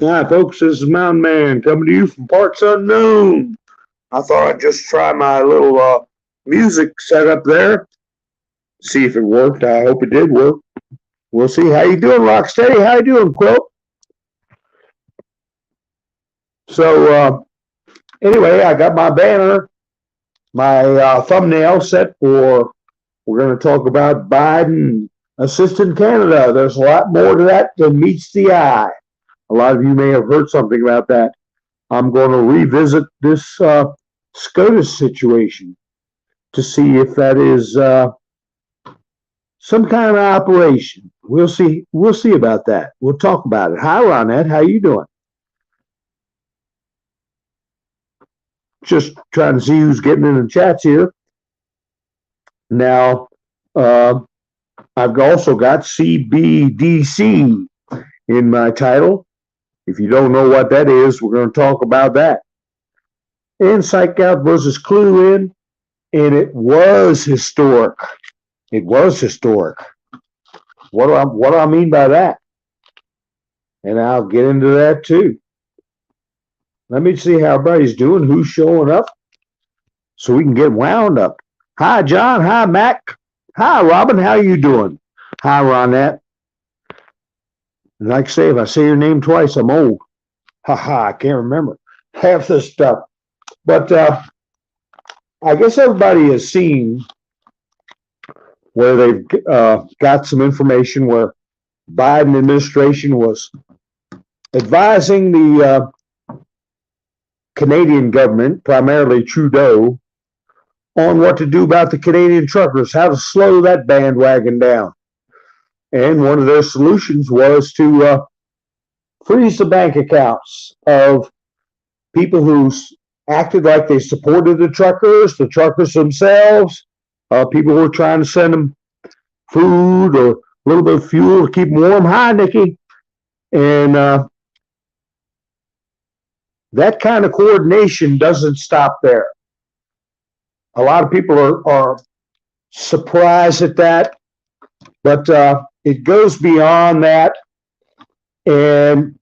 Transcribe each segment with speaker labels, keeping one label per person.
Speaker 1: Hi, folks. This is Mountain Man coming to you from parts unknown. I thought I'd just try my little music setup there, see if it worked. I hope it did work. We'll see. How you doing, Rocksteady? How you doing, Quilt? So, anyway, I got my banner, my thumbnail set for. We're going to talk about Biden assisting Canada. There's a lot more to that than meets the eye. A lot of you may have heard something about that. I'm going to revisit this Scotus situation to see if that is some kind of operation. We'll see. We'll see about that. We'll talk about it. Hi, Ronette. How you doing? Just trying to see who's getting in the chats here. Now, I've also got CBDC in my title. If you don't know what that is, we're going to talk about that. And Psych out versus Clue in, and it was historic. It was historic. What do I mean by that? And I'll get into that too. Let me see how everybody's doing, who's showing up, so we can get wound up. Hi, John. Hi, Mac. Hi, Robin. How you doing? Hi, Ronette. And like I say, if I say your name twice, I'm old. I can't remember half this stuff. But I guess everybody has seen where they've got some information where Biden administration was advising the Canadian government, primarily Trudeau, on what to do about the Canadian truckers, how to slow that bandwagon down. And one of their solutions was to freeze the bank accounts of people who acted like they supported the truckers themselves, people who were trying to send them food or a little bit of fuel to keep them warm. Hi, Nikki. And that kind of coordination doesn't stop there. A lot of people are surprised at that, but it goes beyond that, and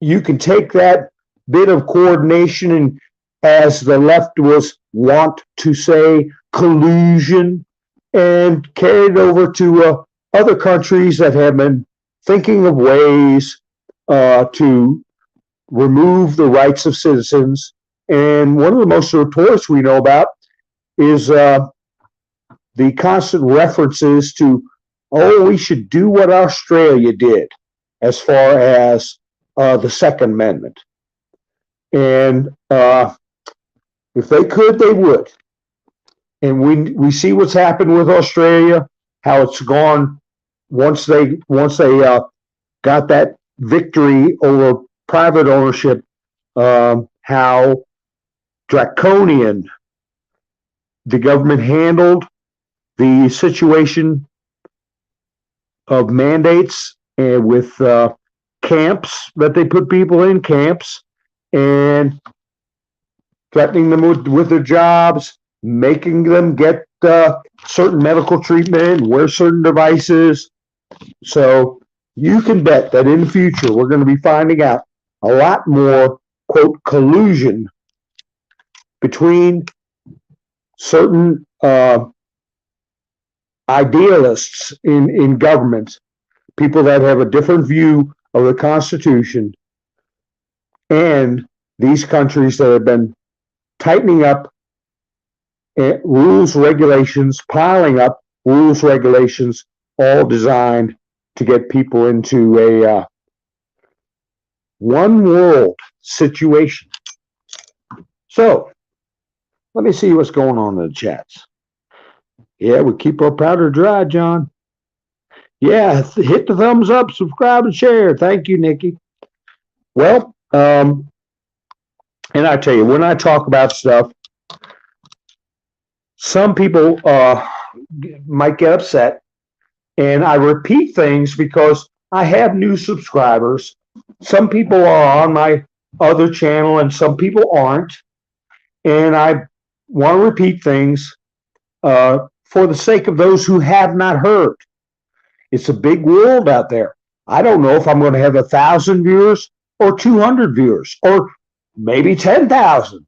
Speaker 1: you can take that bit of coordination and, as the left was wont to say, collusion, and carry it over to other countries that have been thinking of ways to remove the rights of citizens. And one of the most notorious we know about is the constant references to, we should do what Australia did as far as the Second Amendment. And if they could, they would. And we see what's happened with Australia, how it's gone once they got that victory over private ownership, how draconian the government handled the situation of mandates and with camps that they put people in camps and threatening them with their jobs, making them get certain medical treatment, wear certain devices. So you can bet that in the future we're going to be finding out a lot more, quote, collusion between certain idealists in government, people that have a different view of the Constitution, and these countries that have been tightening up rules, regulations, piling up rules, regulations, all designed to get people into a one world situation. So let me see what's going on in the chats. Yeah, we keep our powder dry, John. Yeah, hit the thumbs up, subscribe, and share. Thank you, Nikki. Well, and I tell you, when I talk about stuff, some people might get upset, and I repeat things because I have new subscribers. Some people are on my other channel, and some people aren't. And I want to repeat things for the sake of those who have not heard. It's a big world out there. I don't know if I'm going to have 1,000 viewers or 200 viewers or maybe 10,000.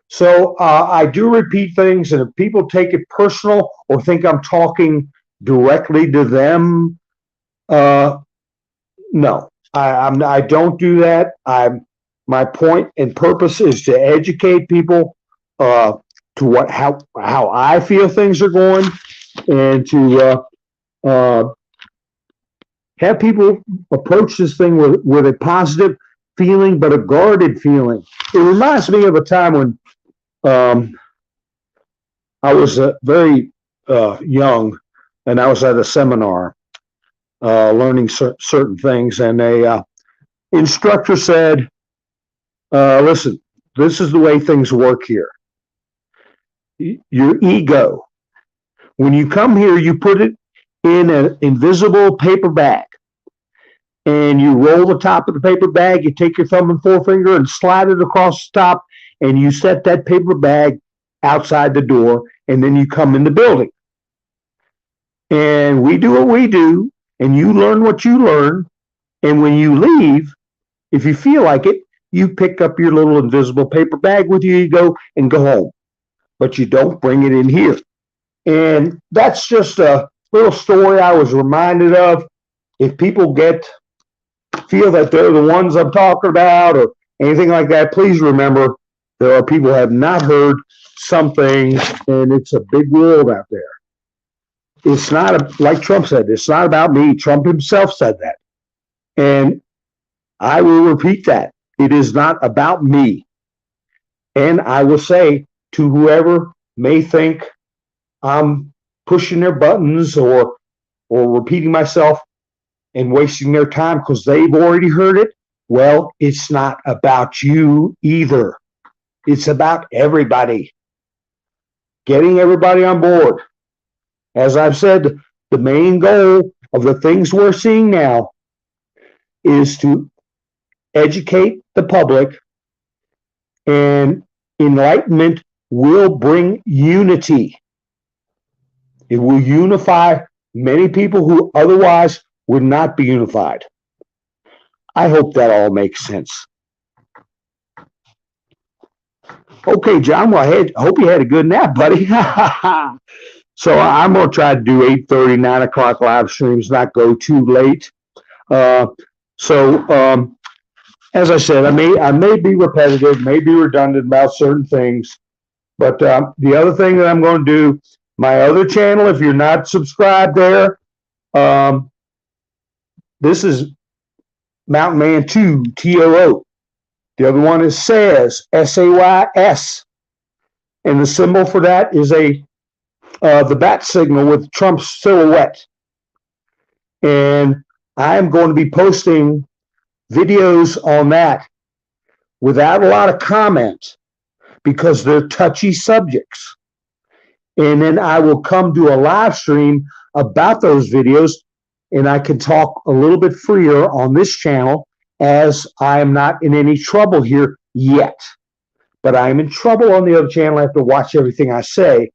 Speaker 1: So I do repeat things, and if people take it personal or think I'm talking directly to them, no, I don't do that. My point and purpose is to educate people to how I feel things are going, and to have people approach this thing with a positive feeling, but a guarded feeling. It reminds me of a time when I was very young, and I was at a seminar learning certain things, and a instructor said, listen, this is the way things work here. Your ego, when you come here, you put it in an invisible paper bag, and you roll the top of the paper bag, you take your thumb and forefinger and slide it across the top, and you set that paper bag outside the door, and then you come in the building. And we do what we do, and you learn what you learn, and when you leave, if you feel like it, you pick up your little invisible paper bag with your ego and go home. But you don't bring it in here. And that's just a little story I was reminded of. If people feel that they're the ones I'm talking about or anything like that, please remember there are people who have not heard some things, and it's a big world out there. It's not, like Trump said, it's not about me. Trump himself said that. And I will repeat that. It is not about me. And I will say to whoever may think I'm pushing their buttons or repeating myself and wasting their time because they've already heard it, well, it's not about you either. It's about everybody. Getting everybody on board. As I've said, the main goal of the things we're seeing now is to educate the public, and enlightenment will bring unity. It will unify many people who otherwise would not be unified. I hope that all makes sense. Okay, John, well, I hope you had a good nap, buddy. So I'm going to try to do 8:30, 9 o'clock live streams, not go too late. As I said, I may be repetitive, may be redundant about certain things, but the other thing that I'm going to do, my other channel, if you're not subscribed there, this is Mountain Man 2, TOO. The other one is SAYS, SAYS. And the symbol for that is the bat signal with Trump's silhouette. And I am going to be posting videos on that without a lot of comment because they're touchy subjects. And then I will come to a live stream about those videos, and I can talk a little bit freer on this channel as I am not in any trouble here yet. But I am in trouble on the other channel. I have to watch everything I say.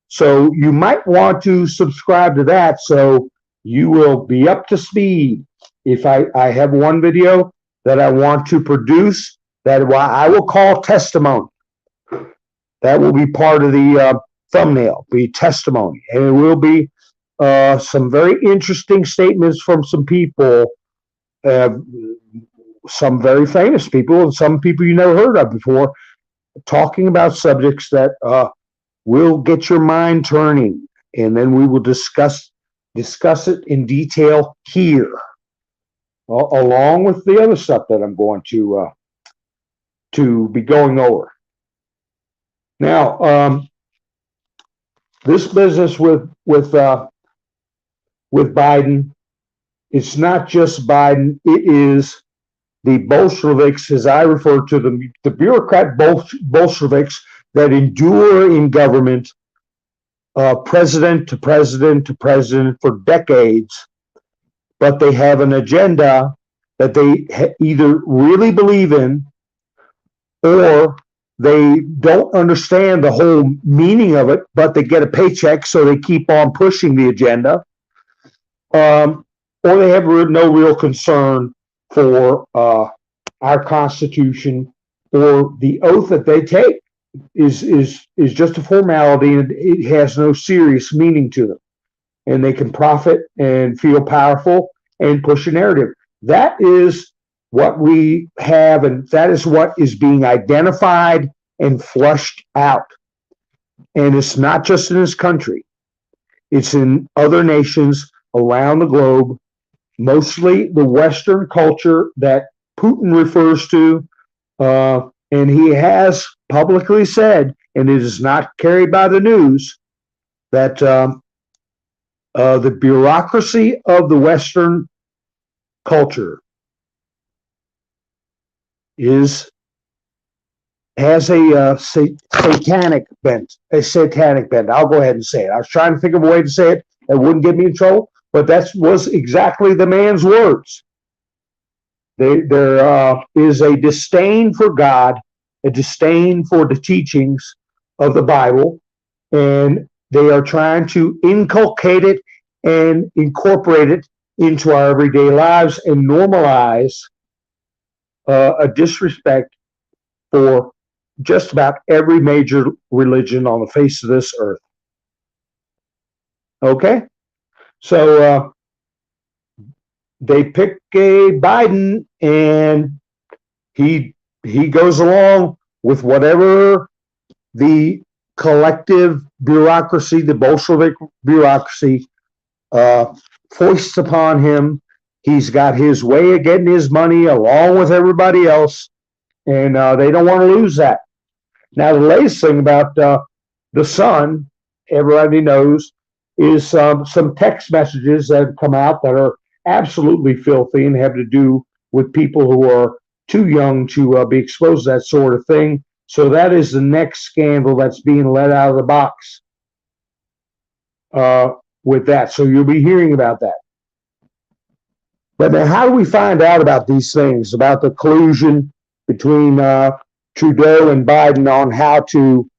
Speaker 1: So you might want to subscribe to that so you will be up to speed. If I have one video that I want to produce that I will call testimony. That will be part of the thumbnail, be testimony. And it will be some very interesting statements from some people, some very famous people, and some people you never heard of before, talking about subjects that will get your mind turning. And then we will discuss it in detail here, along with the other stuff that I'm going to be going over. Now, this business with Biden, it's not just Biden, it is the Bolsheviks, as I refer to them, the bureaucrat Bolsheviks that endure in government, president to president to president for decades, but they have an agenda that they either really believe in or they don't understand the whole meaning of it, but they get a paycheck, so they keep on pushing the agenda. Or they have no real concern for our Constitution, or the oath that they take is just a formality, and it has no serious meaning to them. And they can profit and feel powerful and push a narrative. That is what we have, and that is what is being identified and flushed out. And it's not just in this country. It's in other nations around the globe, mostly the Western culture that Putin refers to. And he has publicly said, and it is not carried by the news, that the bureaucracy of the Western culture has a satanic bent. A satanic bent. I'll go ahead and say it. I was trying to think of a way to say it that wouldn't get me in trouble, but that was exactly the man's words. There is a disdain for God, a disdain for the teachings of the Bible, and they are trying to inculcate it and incorporate it into our everyday lives and normalize a disrespect for just about every major religion on the face of this earth. Okay? So they pick a Biden, and he goes along with whatever the collective bureaucracy, the Bolshevik bureaucracy, foists upon him. He's got his way of getting his money along with everybody else, and they don't want to lose that. Now, the latest thing about the Sun, everybody knows, is some text messages that have come out that are absolutely filthy and have to do with people who are too young to be exposed to that sort of thing. So that is the next scandal that's being let out of the box with that. So you'll be hearing about that. But now, how do we find out about these things, about the collusion between Trudeau and Biden on how to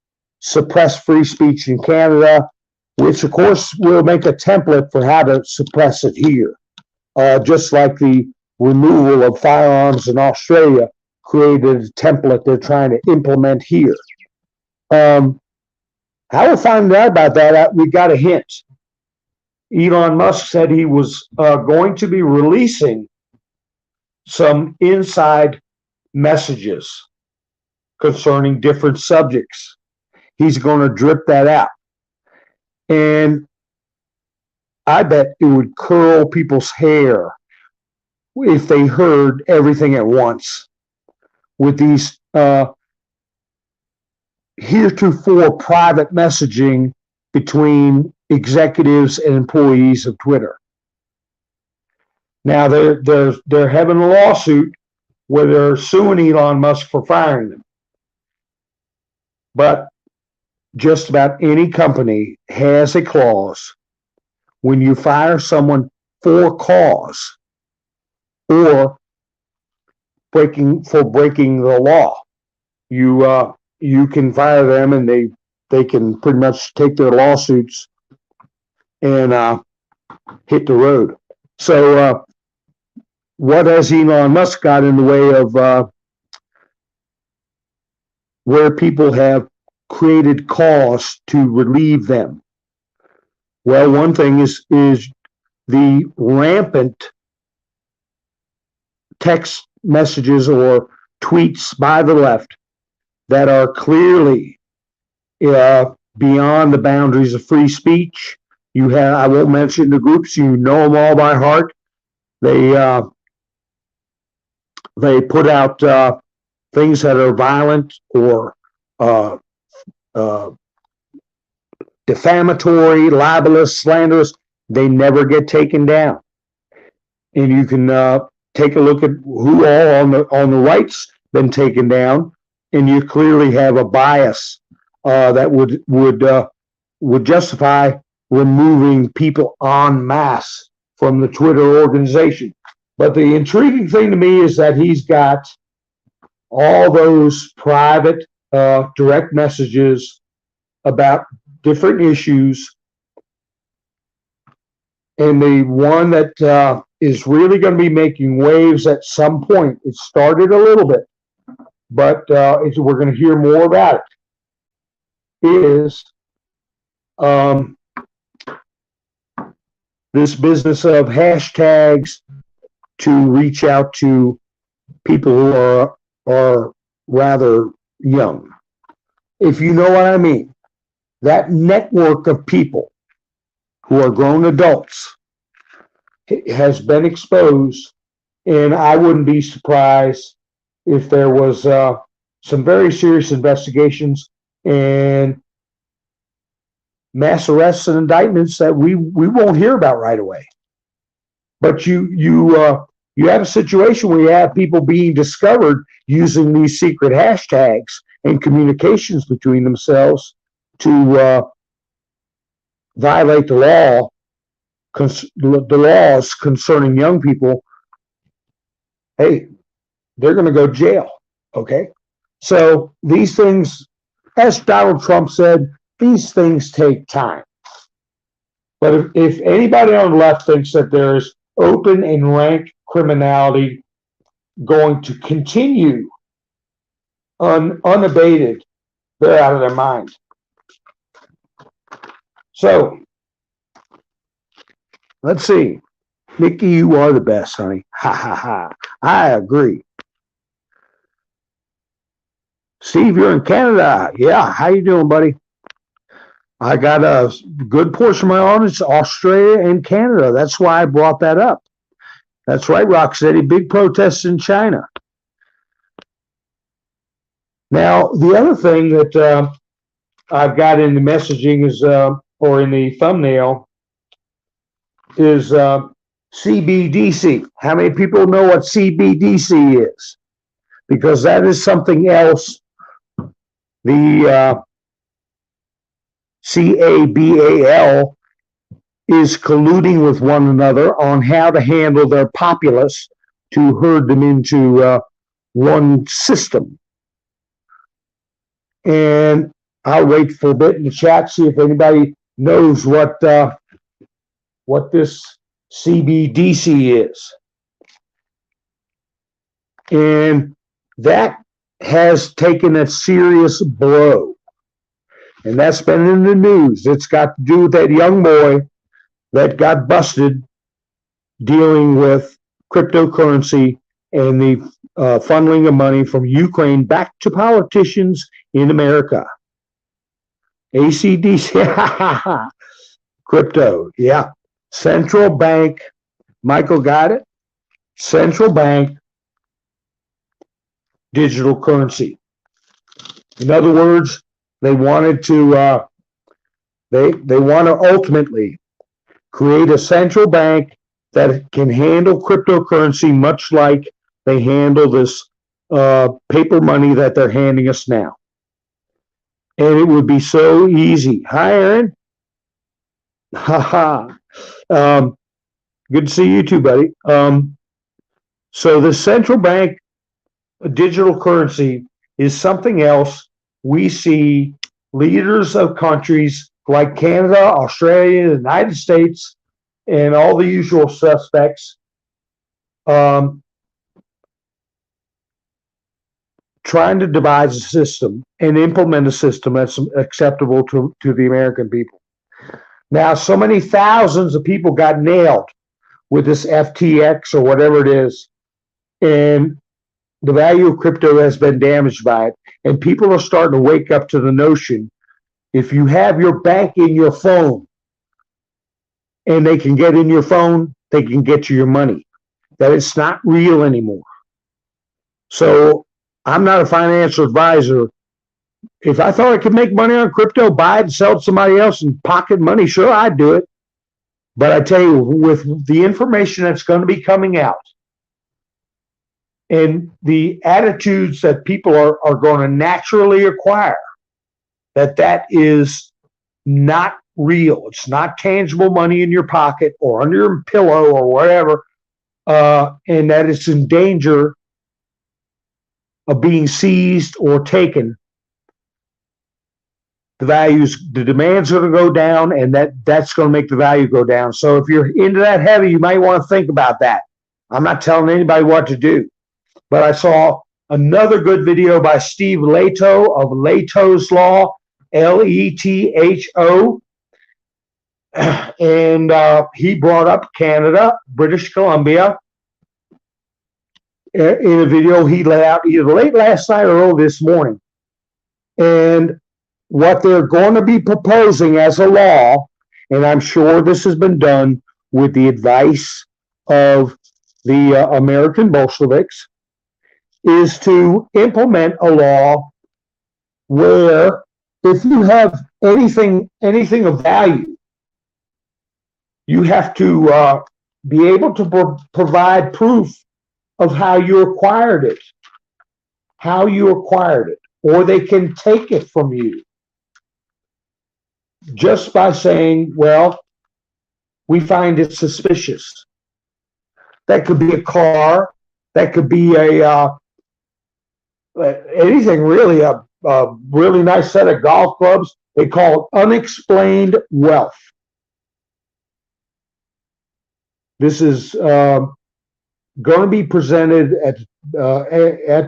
Speaker 1: suppress free speech in Canada, which, of course, will make a template for how to suppress it here, just like the removal of firearms in Australia created a template they're trying to implement here. How we find out about that, we got a hint. Elon Musk said he was going to be releasing some inside messages concerning different subjects. He's going to drip that out. And I bet it would curl people's hair if they heard everything at once with these heretofore private messaging between executives and employees of Twitter. Now they're having a lawsuit where they're suing Elon Musk for firing them. But just about any company has a clause when you fire someone for cause or breaking the law. You can fire them, and they can pretty much take their lawsuits and hit the road. So what has Elon Musk got in the way of where people have created cause to relieve them? Well, one thing is the rampant text messages or tweets by the left that are clearly beyond the boundaries of free speech. You have, I won't mention the groups, you know them all by heart. They put out things that are violent or defamatory, libelous, slanderous. They never get taken down. And you can take a look at who all on the right's been taken down, and you clearly have a bias that would justify removing people en masse from the Twitter organization. But the intriguing thing to me is that he's got all those private direct messages about different issues. And the one that is really going to be making waves at some point. It started a little bit, but we're going to hear more about it. Is this business of hashtags to reach out to people who are rather young. If you know what I mean, that network of people who are grown adults has been exposed, and I wouldn't be surprised if there was some very serious investigations and mass arrests and indictments that we won't hear about right away. But you have a situation where you have people being discovered using these secret hashtags and communications between themselves to violate the laws concerning young people. Hey, they're going to go to jail. Okay, so these things, as Donald Trump said, these things take time. But if anybody on the left thinks that there's open and rank criminality going to continue unabated, they're out of their mind. So, let's see. Nikki, you are the best, honey. Ha ha ha. I agree. Steve, you're in Canada. Yeah, how you doing, buddy? I got a good portion of my audience, Australia and Canada. That's why I brought that up. That's right, Rocksteady. Big protests in China. Now, the other thing that I've got in the messaging is, or in the thumbnail, is CBDC. How many people know what CBDC is? Because that is something else. The CABAL is colluding with one another on how to handle their populace to herd them into one system. And I'll wait for a bit in the chat, see if anybody knows what this CBDC is. And that has taken a serious blow. And that's been in the news. It's got to do with that young boy that got busted dealing with cryptocurrency and the funneling of money from Ukraine back to politicians in America. ACDC, crypto, yeah. Central bank, Michael got it? Central bank digital currency. In other words, they wanted to, they want to ultimately create a central bank that can handle cryptocurrency much like they handle this paper money that they're handing us now. And it would be so easy. Hi, Aaron. Haha. Good to see you too, buddy. So the central bank digital currency is something else we see leaders of countries like Canada, Australia, the United States, and all the usual suspects trying to devise a system and implement a system that's acceptable to the American people. Now, so many thousands of people got nailed with this FTX or whatever it is, and the value of crypto has been damaged by it. And people are starting to wake up to the notion, if you have your bank in your phone and they can get in your phone, they can get you your money, that it's not real anymore. So I'm not a financial advisor. If I thought I could make money on crypto, buy it and sell it to somebody else and pocket money, sure, I'd do it. But I tell you, with the information that's going to be coming out and the attitudes that people are going to naturally acquire, that is not real. It's not tangible money in your pocket or under your pillow or whatever, and that it's in danger of being seized or taken. the demand's going to go down, and that's going to make the value go down. So if you're into that heavy, you might want to think about that. I'm not telling anybody what to do, but I saw another good video by Steve Leto of Leto's Law, Letho, and he brought up Canada, British Columbia, in a video he let out either late last night or early this morning. And what they're going to be proposing as a law, and I'm sure this has been done with the advice of the American Bolsheviks, is to implement a law where if you have anything of value, you have to be able to provide proof of how you acquired it, or they can take it from you just by saying, well, we find it suspicious. That could be a car, that could be anything really, a really nice set of golf clubs. They call it unexplained wealth. This is going to be presented at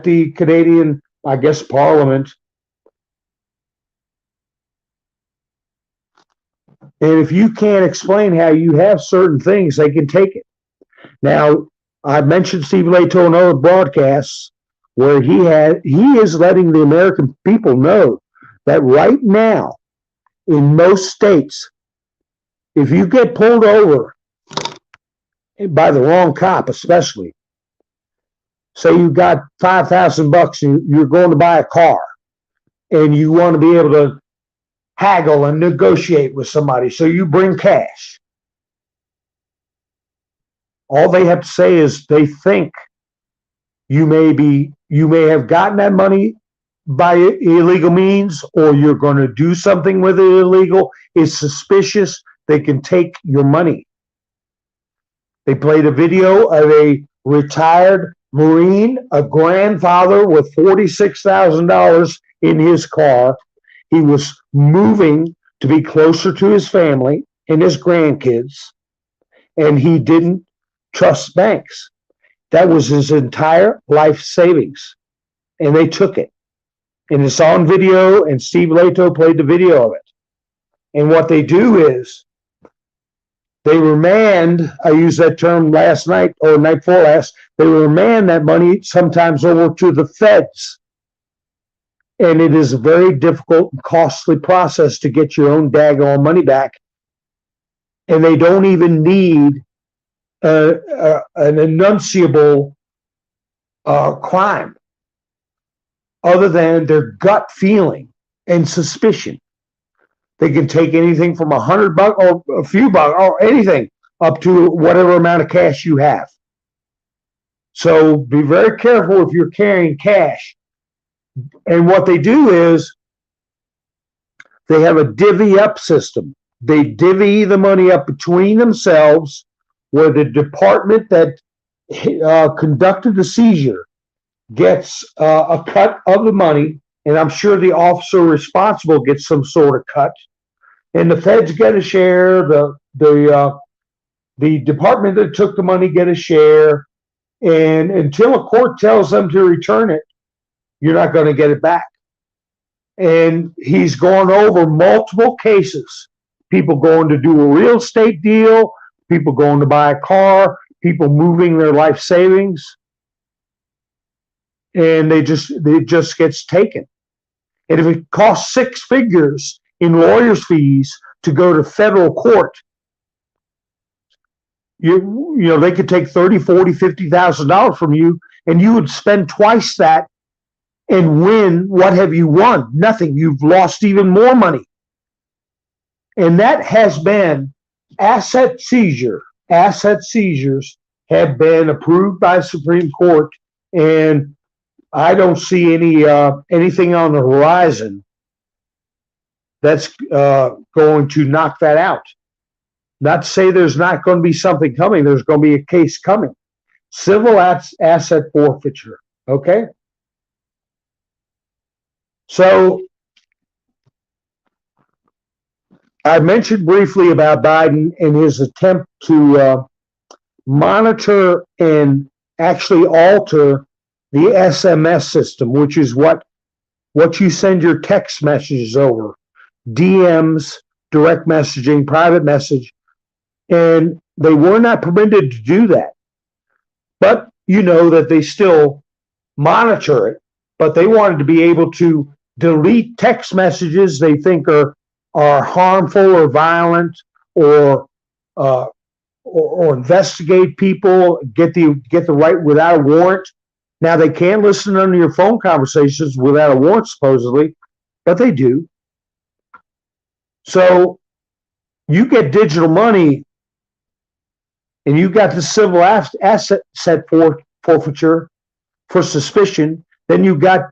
Speaker 1: the Canadian, I guess, Parliament. And if you can't explain how you have certain things, they can take it. Now, I mentioned Steve Leto in other broadcasts where he is letting the American people know that right now, in most states, if you get pulled over by the wrong cop, especially, say you got $5,000 and you're going to buy a car, and you want to be able to haggle and negotiate with somebody, so you bring cash. All they have to say is they think you may have gotten that money by illegal means, or you're going to do something with it illegal. It's suspicious. They can take your money. They played a video of a retired Marine, a grandfather with $46,000 in his car. He was moving to be closer to his family and his grandkids, and he didn't trust banks. That was his entire life savings, and they took it. And it's on video, and Steve Leto played the video of it. And what they do is they remand, I used that term last night or night before last, they remand that money sometimes over to the feds. And it is a very difficult and costly process to get your own daggone money back. And they don't even need an enunciable crime other than their gut feeling and suspicion. They can take anything from $100 or a few bucks or anything up to whatever amount of cash you have. So be very careful if you're carrying cash. And what they do is they have a divvy up system. They divvy the money up between themselves, where the department that conducted the seizure gets a cut of the money, and I'm sure the officer responsible gets some sort of cut, and the feds get a share. The department that took the money get a share, and until a court tells them to return it, you're not going to get it back. And he's gone over multiple cases. People going to do a real estate deal, people going to buy a car, people moving their life savings, and it just gets taken. And if it costs six figures in lawyers' fees to go to federal court, you know they could take $30,000, $40,000, $50,000 from you, and you would spend twice that and win. What have you won? Nothing. You've lost even more money. And that has been asset seizure. Asset seizures have been approved by the Supreme Court, and I don't see anything on the horizon that's going to knock that out. Not to say there's not going to be something coming. There's going to be a case coming. Civil asset forfeiture. Okay? So I mentioned briefly about Biden and his attempt to monitor and actually alter the SMS system, which is what you send your text messages over, DMs, direct messaging, private message, and they were not permitted to do that. But you know that they still monitor it, but they wanted to be able to delete text messages they think are harmful or violent, or investigate people, get the right without a warrant. Now they can't listen under your phone conversations without a warrant, supposedly, but they do. So you get digital money, and you got the civil asset forfeiture for suspicion. Then you got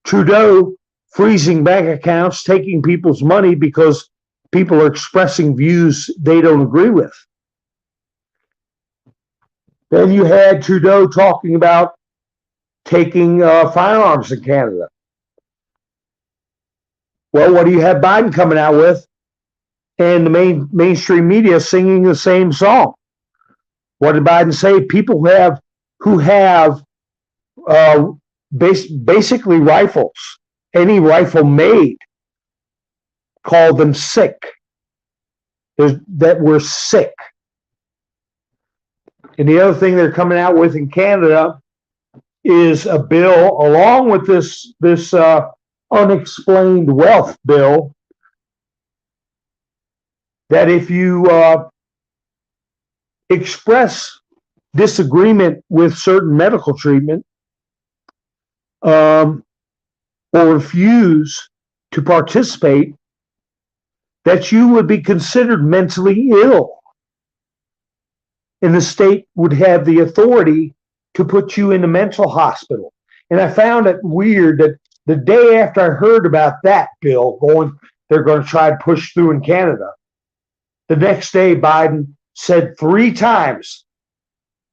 Speaker 1: Trudeau freezing bank accounts, taking people's money because people are expressing views they don't agree with. Then you had Trudeau talking about taking firearms in Canada. Well, what do you have Biden coming out with? And the mainstream media singing the same song. What did Biden say? People who have basically rifles, any rifle made, called them sick. That we're sick. And the other thing they're coming out with in Canada is a bill, along with this unexplained wealth bill, that if you express disagreement with certain medical treatment, or refuse to participate, that you would be considered mentally ill. And the state would have the authority to put you in a mental hospital. And I found it weird that the day after I heard about that bill they're going to try to push through in Canada, the next day Biden said 3 times,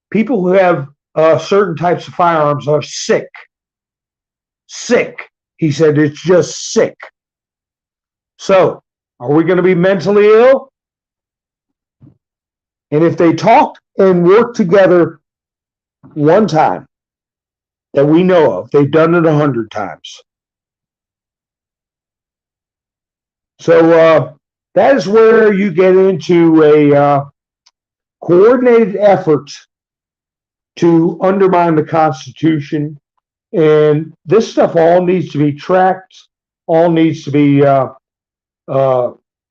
Speaker 1: people who have certain types of firearms are sick. Sick. He said it's just sick. So, are we going to be mentally ill? And if they talk and work together one time that we know of, they've done it 100 times. So that is where you get into a coordinated effort to undermine the Constitution. And this stuff all needs to be tracked, all needs to be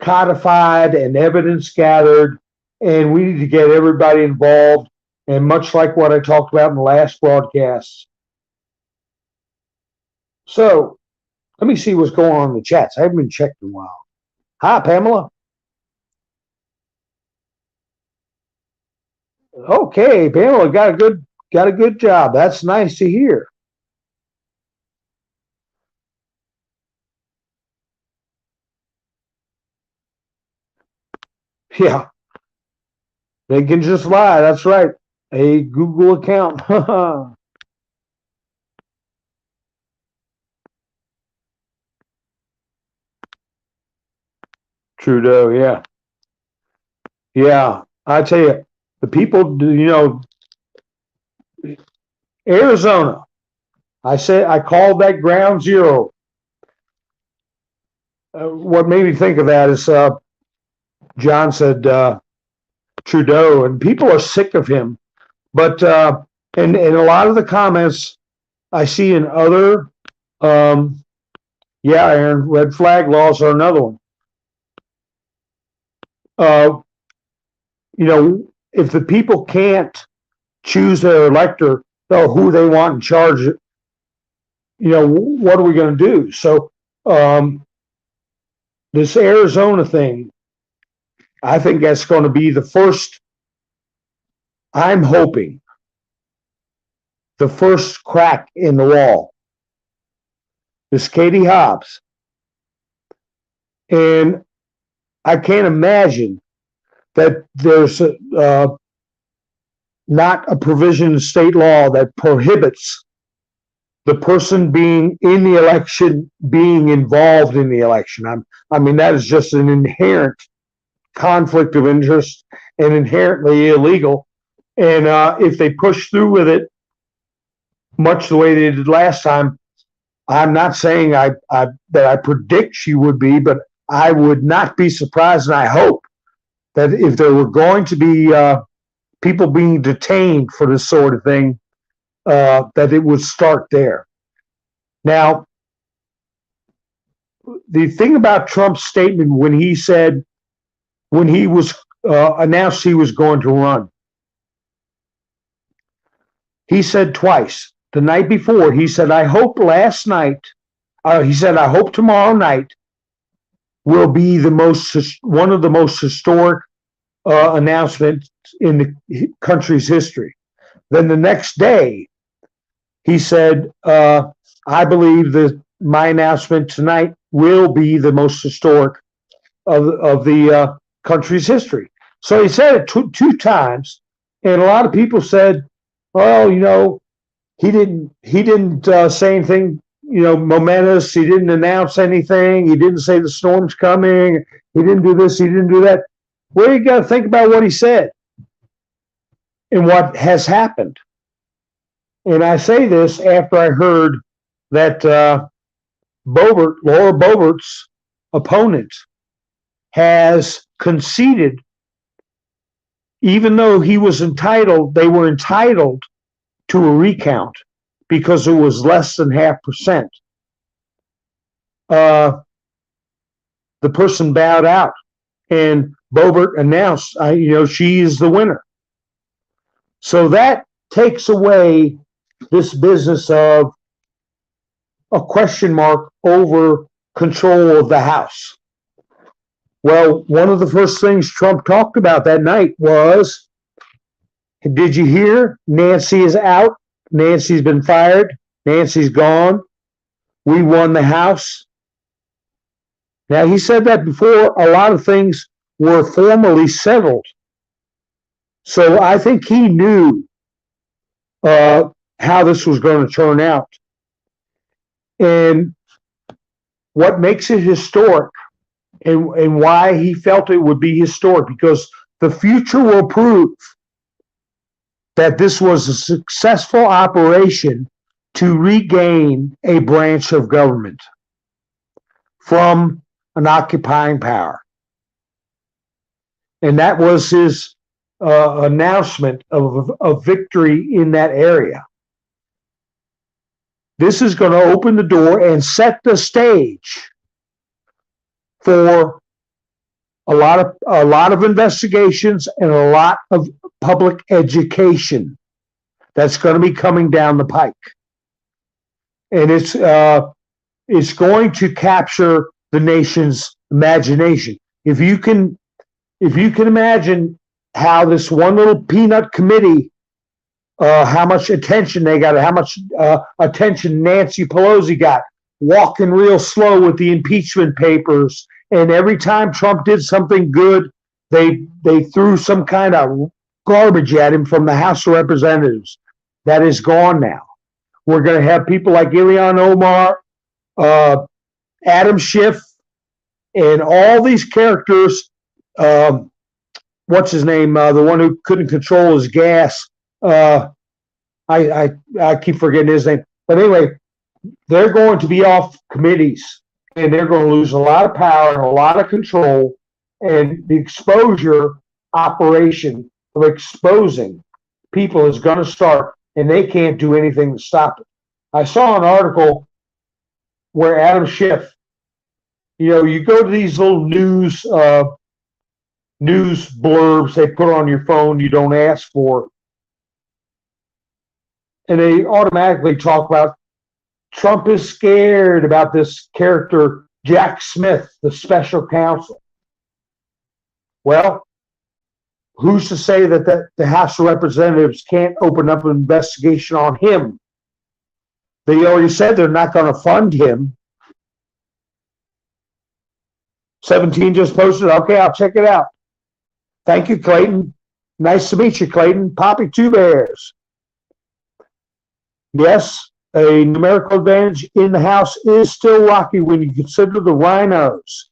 Speaker 1: codified and evidence gathered, and we need to get everybody involved. And much like what I talked about in the last broadcast. So let me see what's going on in the chats. I haven't been checked in a while. Hi, Pamela. Okay, Pamela got a good job. That's nice to hear. Yeah. They can just lie. That's right. A Google account. Trudeau, yeah. Yeah, I tell you, the people, Arizona, I called that ground zero. What made me think of that is John said Trudeau, and people are sick of him. But and a lot of the comments I see in other, Aaron, red flag laws are another one. If the people can't choose their elector, who they want in charge, what are we going to do? So this Arizona thing, I think that's going to be the first, I'm hoping, the first crack in the wall. This Katie Hobbs. And I can't imagine that there's not a provision in state law that prohibits the person being in the election being involved in the election. I mean, that is just an inherent conflict of interest and inherently illegal. And if they push through with it, much the way they did last time, I'm not saying that I predict she would be, but I would not be surprised, and I hope that if there were going to be people being detained for this sort of thing, that it would start there. Now, the thing about Trump's statement when he was announced he was going to run, he said twice. The night before, he said, I hope tomorrow night will be one of the most historic announcements in the country's history. Then the next day, he said, I believe that my announcement tonight will be the most historic of the country's history. So he said it two times, and a lot of people said, well, he didn't say anything, momentous. He didn't announce anything. He didn't say the storm's coming. He didn't do this. He didn't do that. Well, you got to think about what he said and what has happened. And I say this after I heard that Laura Boebert's opponent has conceded, even though they were entitled to a recount because it was less than 0.5%. The person bowed out, and Boebert announced, she is the winner. So that takes away this business of a question mark over control of the House. Well, one of the first things Trump talked about that night was, did you hear? Nancy is out. Nancy's been fired. Nancy's gone. We won the House. Now, he said that before a lot of things were formally settled. So I think he knew how this was going to turn out. And what makes it historic and why he felt it would be historic, because the future will prove that this was a successful operation to regain a branch of government from an occupying power. And that was his announcement of victory in that area. This is going to open the door and set the stage for a lot of investigations and a lot of public education that's going to be coming down the pike. And it's going to capture the nation's imagination. If you can imagine how this one little peanut committee, how much attention they got, how much attention Nancy Pelosi got, walking real slow with the impeachment papers, and every time Trump did something good, they threw some kind of garbage at him from the House of Representatives. That is gone now. We're going to have people like Elon Omar, Adam Schiff, and all these characters. What's his name? The one who couldn't control his gas. I keep forgetting his name. But anyway, they're going to be off committees, and they're going to lose a lot of power and a lot of control. And the exposure operation of exposing people is going to start, and they can't do anything to stop it. I saw an article where Adam Schiff, you go to these little news blurbs they put on your phone you don't ask for, and they automatically talk about Trump is scared about this character, Jack Smith, the special counsel. Well, who's to say that the House of Representatives can't open up an investigation on him? They already said they're not going to fund him. 17 just posted, okay, I'll check it out. Thank you, Clayton. Nice to meet you, Clayton. Poppy Two Bears. Yes, a numerical advantage in the House is still rocky when you consider the rhinos.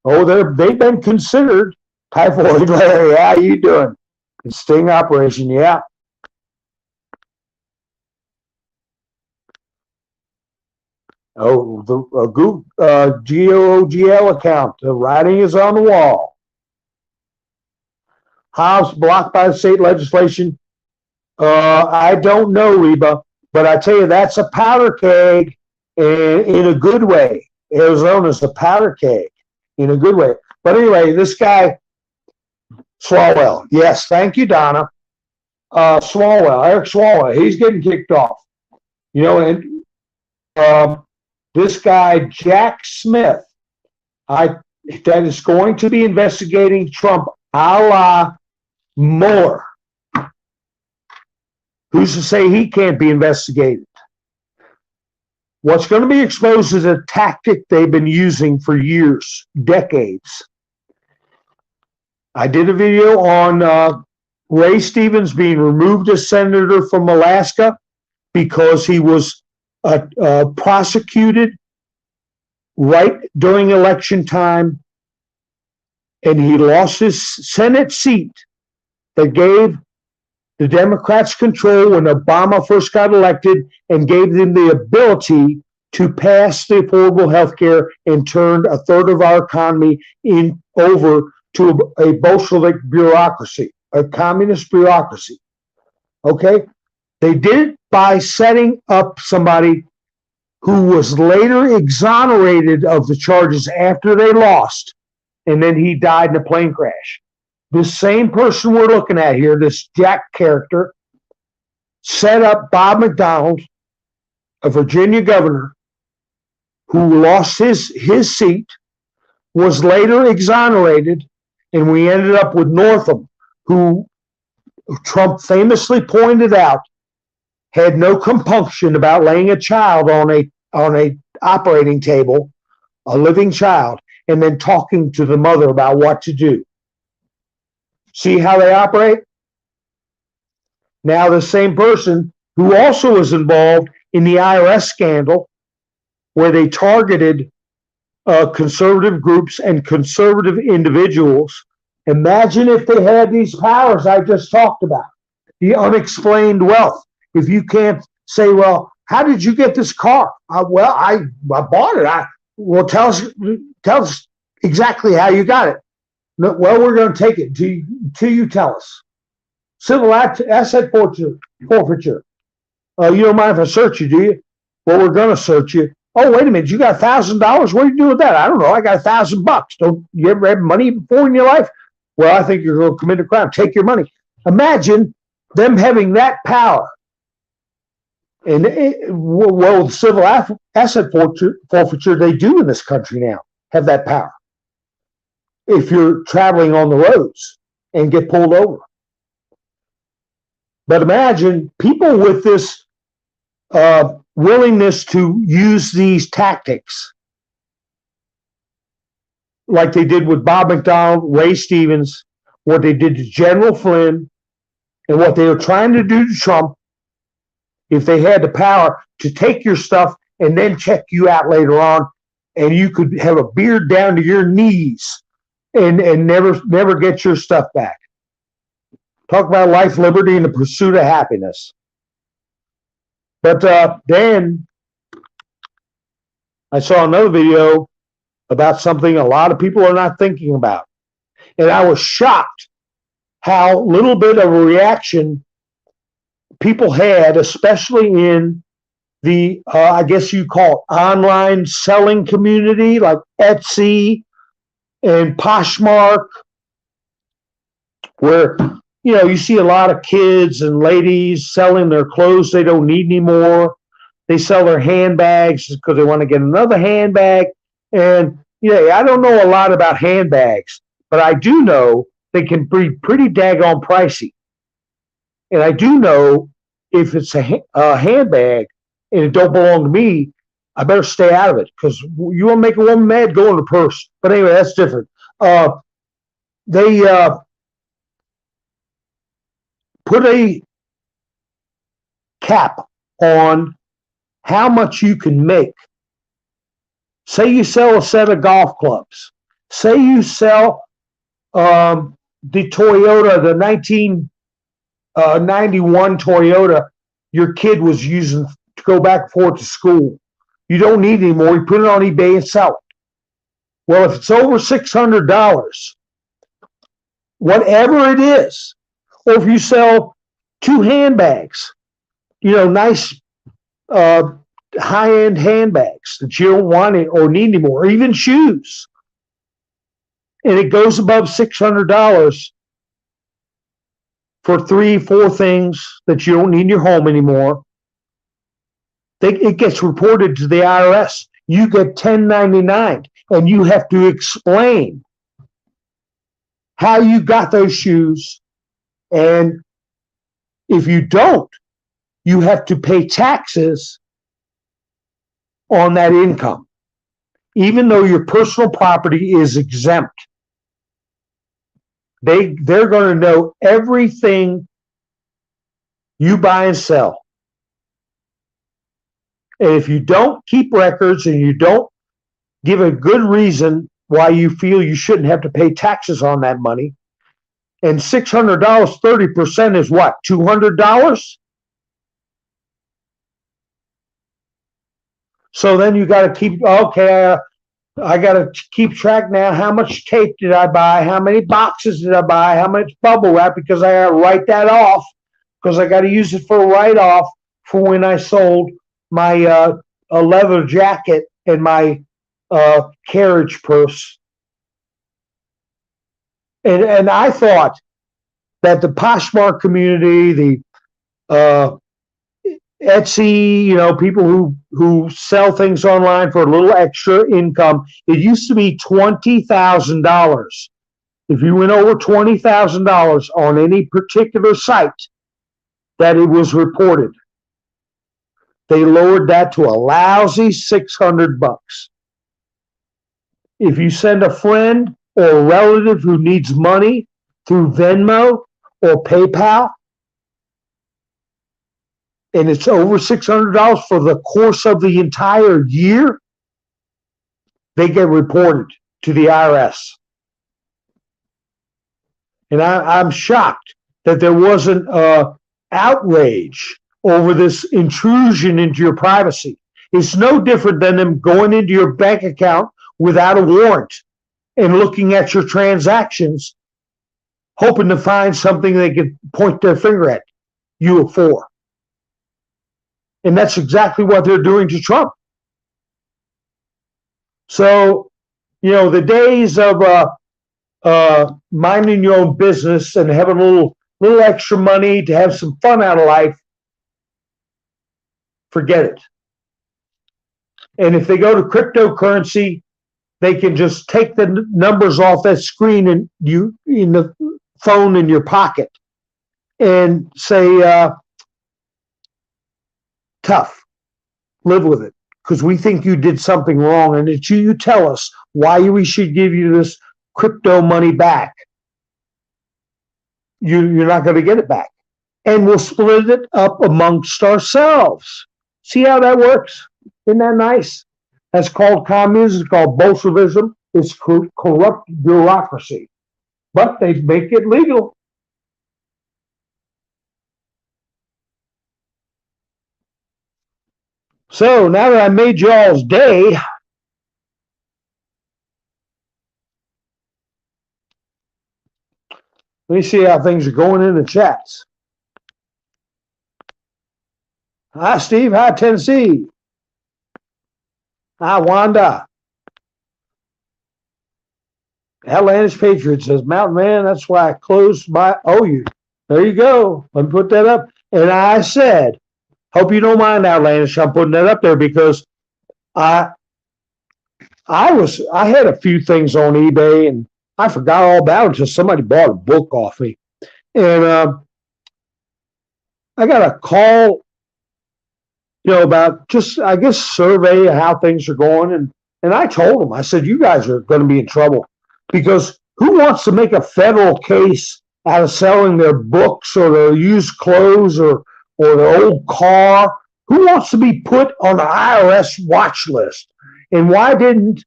Speaker 1: Oh, they've been considered. Typhoid Larry, how you doing? Sting operation, yeah. Oh, the GOGL account. The writing is on the wall. House blocked by the state legislation. I don't know, Reba, but I tell you, that's a powder keg in a good way. Arizona's a powder keg in a good way. But anyway, this guy, Swalwell. Yes, thank you, Donna. Swalwell, Eric Swalwell, he's getting kicked off. You know, and this guy, Jack Smith, that is going to be investigating Trump a la Mueller. Who's to say he can't be investigated? What's going to be exposed is a tactic they've been using for years, decades. I did a video on Ray Stevens being removed as senator from Alaska because he was prosecuted right during election time, and he lost his Senate seat that gave the Democrats control when Obama first got elected and gave them the ability to pass the affordable health care and turned a third of our economy over to a Bolshevik bureaucracy, a communist bureaucracy. Okay? They did it by setting up somebody who was later exonerated of the charges after they lost, and then he died in a plane crash. This same person we're looking at here, this Jack character, set up Bob McDonald, a Virginia governor, who lost his seat, was later exonerated, and we ended up with Northam, who Trump famously pointed out had no compunction about laying a child on a operating table, a living child, and then talking to the mother about what to do. See how they operate? Now the same person who also was involved in the IRS scandal, where they targeted conservative groups and conservative individuals. Imagine if they had these powers I just talked about, the unexplained wealth. If you can't say, well, how did you get this car? Well, I bought it. Well, tell us exactly how you got it. No, well, we're going to take it till you tell us. Civil asset forfeiture. You don't mind if I search you, do you? Well, we're going to search you. Oh, wait a minute. You got $1,000? What do you do with that? I don't know. I got $1,000. Don't you ever have money before in your life? Well, I think you're going to commit a crime. Take your money. Imagine them having that power. And well, civil asset forfeiture, they do in this country now have that power. If you're traveling on the roads and get pulled over. But imagine people with this willingness to use these tactics, like they did with Bob McDonald, Ray Stevens, what they did to General Flynn, and what they were trying to do to Trump, if they had the power to take your stuff and then check you out later on, and you could have a beard down to your knees and never get your stuff back. Talk about life, liberty, and the pursuit of happiness. But then I saw another video about something a lot of people are not thinking about. And I was shocked how little bit of a reaction people had, especially in the, I guess you call it online selling community, like Etsy and Poshmark, where, you know, you see a lot of kids and ladies selling their clothes they don't need anymore. They sell their handbags because they want to get another handbag. And, yeah, I don't know a lot about handbags, but I do know they can be pretty daggone pricey. And I do know if it's a handbag and it don't belong to me, I better stay out of it, because you want to make a woman mad, go in the purse. But anyway, that's different. They put a cap on how much you can make. Say you sell a set of golf clubs. Say you sell the Toyota, the 1991 Toyota your kid was using to go back and forth to school. You don't need it anymore. You put it on eBay and sell it. Well, if it's over $600, whatever it is, or if you sell 2 handbags, nice high-end handbags that you don't want it or need anymore, or even shoes, and it goes above $600 for 3-4 things that you don't need in your home anymore, it gets reported to the IRS. You get 1099, and you have to explain how you got those shoes. And if you don't, you have to pay taxes on that income, even though your personal property is exempt. They're going to know everything you buy and sell. And if you don't keep records and you don't give a good reason why you feel you shouldn't have to pay taxes on that money, and $600, 30% is what, $200? So then you got to keep, I got to keep track now. How much tape did I buy? How many boxes did I buy? How much bubble wrap? Because I got to write that off, because I got to use it for a write-off for when I sold my a leather jacket and my carriage purse. And I thought that the Poshmark community, the Etsy, people who sell things online for a little extra income, it used to be $20,000. If you went over $20,000 on any particular site, that it was reported. They lowered that to a lousy $600. If you send a friend or a relative who needs money through Venmo or PayPal, and it's over $600 for the course of the entire year, they get reported to the IRS. And I'm shocked that there wasn't outrage over this intrusion into your privacy. It's no different than them going into your bank account without a warrant and looking at your transactions, hoping to find something they could point their finger at you for. And that's exactly what they're doing to Trump. So, the days of minding your own business and having a little extra money to have some fun out of life, forget it. And if they go to cryptocurrency, they can just take the numbers off that screen and you in the phone in your pocket and say, tough, live with it, because we think you did something wrong, and that you tell us why we should give you this crypto money back. You're not going to get it back, and we'll split it up amongst ourselves. See how that works? Isn't that nice? That's called communism. It's called Bolshevism. It's corrupt bureaucracy, but they make it legal. So now that I made y'all's day, let me see how things are going in the chats. Hi, Steve. Hi, Tennessee. Hi, Wanda. Outlandish Patriot says, Mountain Man, that's why I closed my OU. There you go. Let me put that up. And I said, hope you don't mind, Outlandish, I'm putting that up there because I had a few things on eBay and I forgot all about it until somebody bought a book off me. And I got a call, about just, I guess, survey of how things are going. And I told them, I said, you guys are going to be in trouble because who wants to make a federal case out of selling their books or their used clothes or their old car? Who wants to be put on the IRS watch list? And why didn't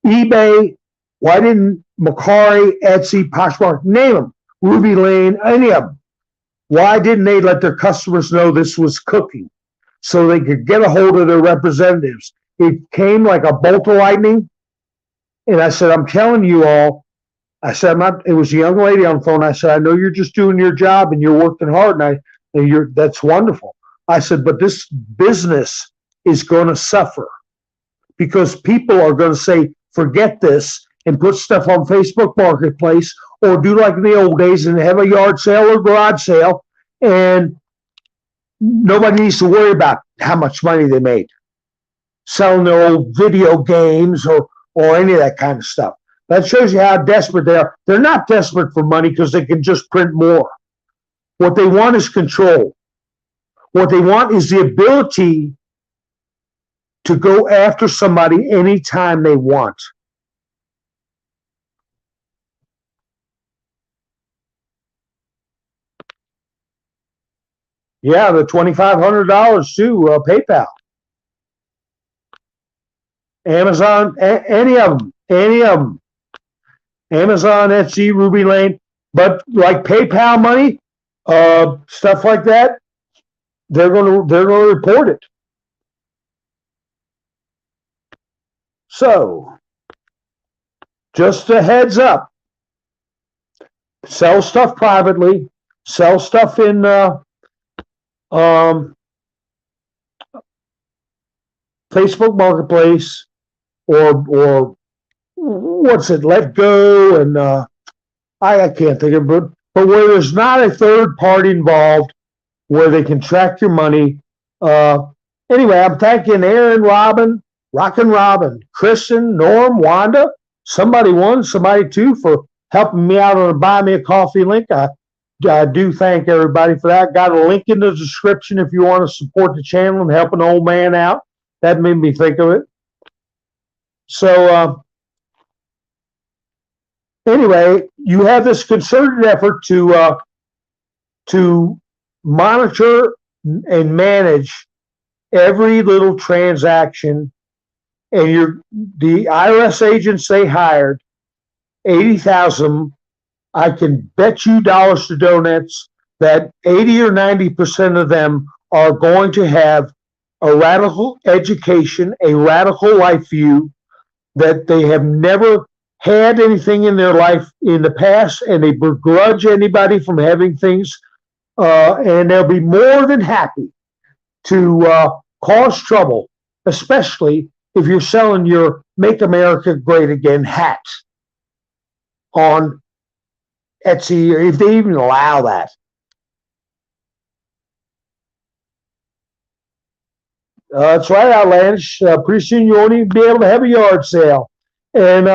Speaker 1: eBay, why didn't Macari, Etsy, Poshmark, name them, Ruby Lane, any of them? Why didn't they let their customers know this was cooking so they could get a hold of their representatives? It came like a bolt of lightning. And I said, I'm telling you all, I said, it was a young lady on the phone. I said, I know you're just doing your job and you're working hard, and that's wonderful. I said, but this business is going to suffer because people are going to say, forget this, and put stuff on Facebook Marketplace or do like in the old days and have a yard sale or garage sale, and nobody needs to worry about how much money they made selling their old video games or any of that kind of stuff. That shows you how desperate they are. They're not desperate for money because they can just print more. What they want is control. What they want is the ability to go after somebody anytime they want. Yeah, the $2,500 too, PayPal. Amazon, any of them. Amazon, Etsy, Ruby Lane, but like PayPal money, stuff like that, they're going to report it. So, just a heads up: sell stuff privately, sell stuff in Facebook Marketplace, or what's it? Let Go, and I can't think of it, but where there's not a third party involved, where they can track your money. Anyway, I'm thanking Aaron, Robin, Rockin' Robin, Kristen, Norm, Wanda, somebody one, somebody two, for helping me out on a Buy Me a Coffee link. I do thank everybody for that. Got a link in the description if you want to support the channel and help an old man out. That made me think of it. So anyway, you have this concerted effort to monitor and manage every little transaction, and the IRS agents they hired, 80,000. I can bet you dollars to donuts that 80 or 90% of them are going to have a radical education, a radical life view, that they have never had anything in their life in the past, and they begrudge anybody from having things, and they'll be more than happy to cause trouble, especially if you're selling your Make America Great Again hat on Etsy, or if they even allow that. That's right, Outlandish. Pretty soon you won't even be able to have a yard sale. And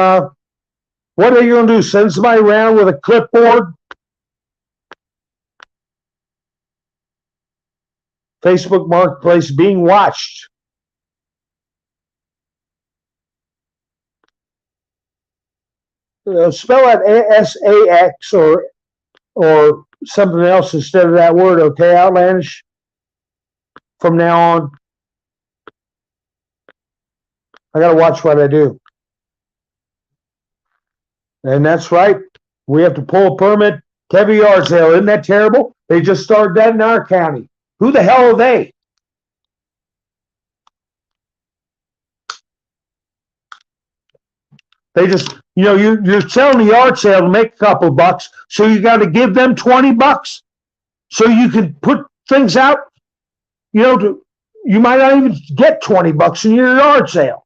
Speaker 1: what are you going to do? Send somebody around with a clipboard? Facebook Marketplace being watched. Spell out ASAX or something else instead of that word, okay, Outlandish? From now on, I got to watch what I do. And that's right. We have to pull a permit to have a yard sale. Isn't that terrible? They just started that in our county. Who the hell are they? They just, you're selling a yard sale to make a couple of bucks, so you got to give them $20 so you can put things out. You might not even get $20 in your yard sale.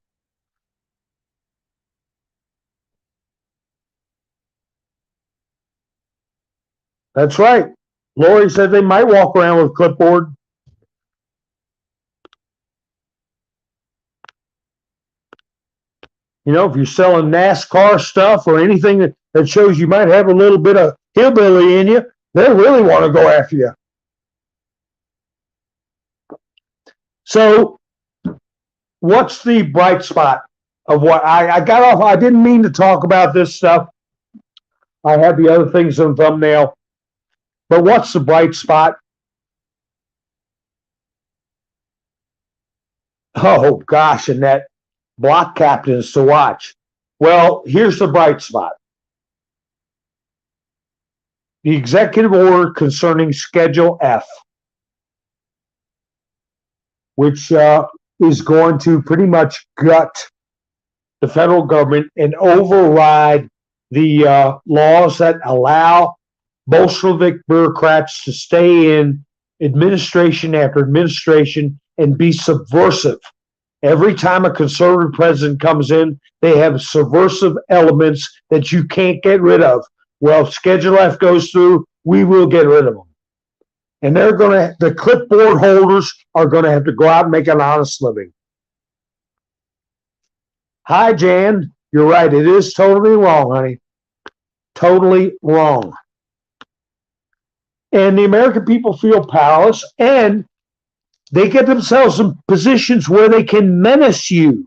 Speaker 1: That's right. Lori said they might walk around with a clipboard. If you're selling NASCAR stuff or anything that shows you might have a little bit of hillbilly in you, they really want to go after you. So, what's the bright spot of what I got off? I didn't mean to talk about this stuff. I had the other things on thumbnail. But what's the bright spot? Oh gosh, and that block captains to watch. Well, here's the bright spot. The executive order concerning Schedule F, which is going to pretty much gut the federal government and override the laws that allow Bolshevik bureaucrats to stay in administration after administration and be subversive. Every time a conservative president comes in, they have subversive elements that you can't get rid of. Well, if Schedule F goes through, we will get rid of them. And the clipboard holders are going to have to go out and make an honest living. Hi, Jan. You're right. It is totally wrong, honey. Totally wrong. And the American people feel powerless, and they get themselves in positions where they can menace you.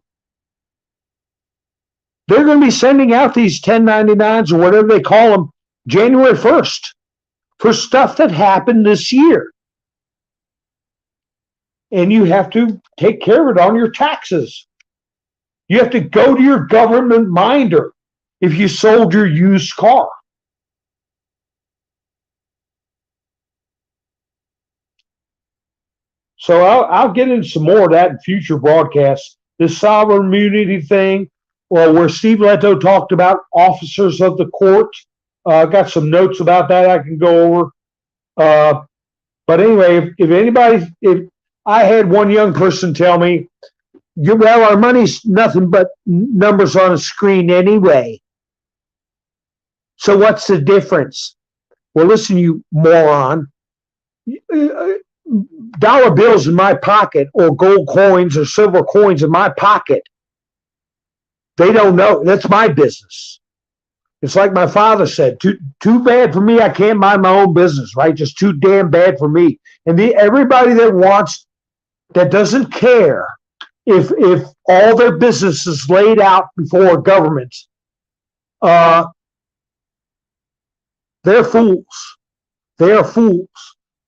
Speaker 1: They're going to be sending out these 1099s or whatever they call them January 1st for stuff that happened this year. And you have to take care of it on your taxes. You have to go to your government minder if you sold your used car. So I'll get into some more of that in future broadcasts. This sovereign immunity thing, well, where Steve Leto talked about officers of the court. I got some notes about that I can go over. But anyway, if I had one young person tell me, well, our money's nothing but numbers on a screen anyway. So what's the difference? Well, listen, you moron. Dollar bills in my pocket or gold coins or silver coins in my pocket, they don't know. That's my business. It's like my father said, too bad for me, I can't mind my own business, right? Just too damn bad for me. And everybody that doesn't care if all their business is laid out before government, they're fools. They are fools.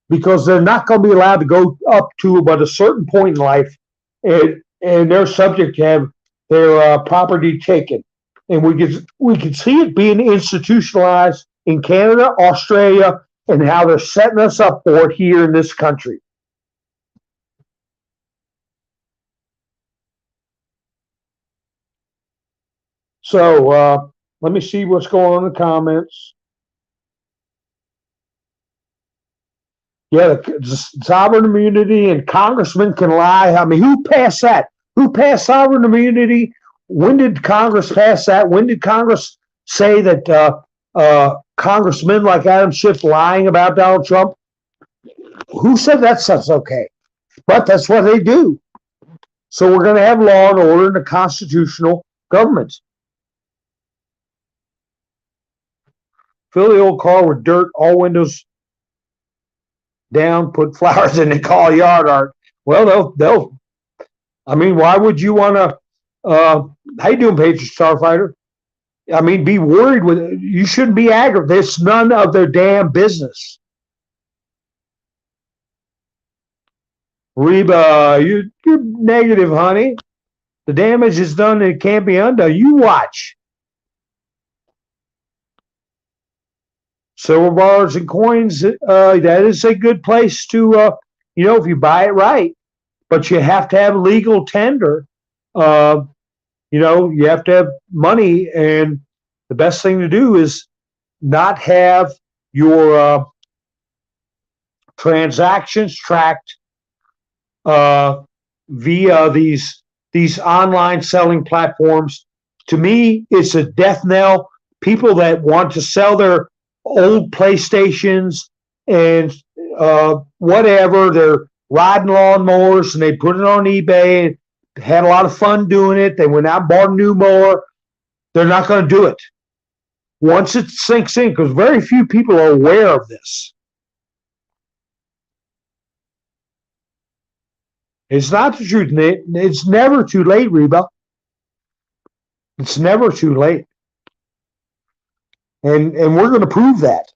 Speaker 1: Because they're not going to be allowed to go up to about a certain point in life, and they're subject to have their property taken. And we can see it being institutionalized in Canada, Australia, and how they're setting us up for it here in this country. So let me see what's going on in the comments. Yeah, the sovereign immunity and congressmen can lie. I mean, who passed that? Who passed sovereign immunity? When did Congress pass that? When did Congress say that congressmen like Adam Schiff lying about Donald Trump? Who said that stuff's okay? But that's what they do. So we're going to have law and order in a constitutional government. Fill the old car with dirt, all windows down, put flowers in and call yard art. Well, they'll. I mean, why would you want to? How you doing, Patriot Starfighter? I mean, be worried with it. You shouldn't be aggravated. It's none of their damn business. Reba, you're negative, honey. The damage is done and it can't be undone. You watch. Silver bars and coins, that is a good place to, if you buy it right. But you have to have legal tender. You have to have money. And the best thing to do is not have your transactions tracked via these online selling platforms. To me, it's a death knell. People that want to sell their old PlayStations and whatever, they're riding lawnmowers and they put it on eBay and had a lot of fun doing it. They went out and bought a new mower. They're not going to do it. Once it sinks in, because very few people are aware of this. It's not the truth. It's never too late, Reba. It's never too late. And we're going to prove that.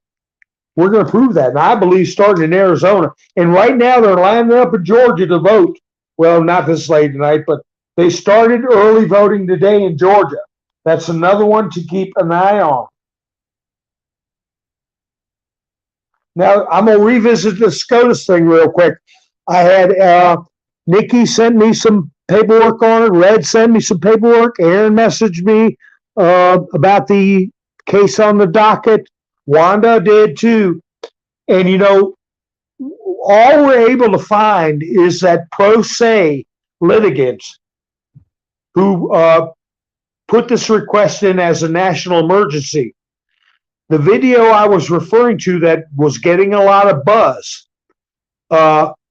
Speaker 1: We're going to prove that. And I believe starting in Arizona. And right now they're lining up in Georgia to vote well, not this late tonight, but they started early voting today in Georgia. That's another one to keep an eye on. Now, I'm going to revisit the SCOTUS thing real quick. I had Nikki sent me some paperwork on it. Red sent me some paperwork. Aaron messaged me about the case on the docket. Wanda did too. And, you know, all we're able to find is that pro se litigants who put this request in as a national emergency. The video I was referring to that was getting a lot of buzz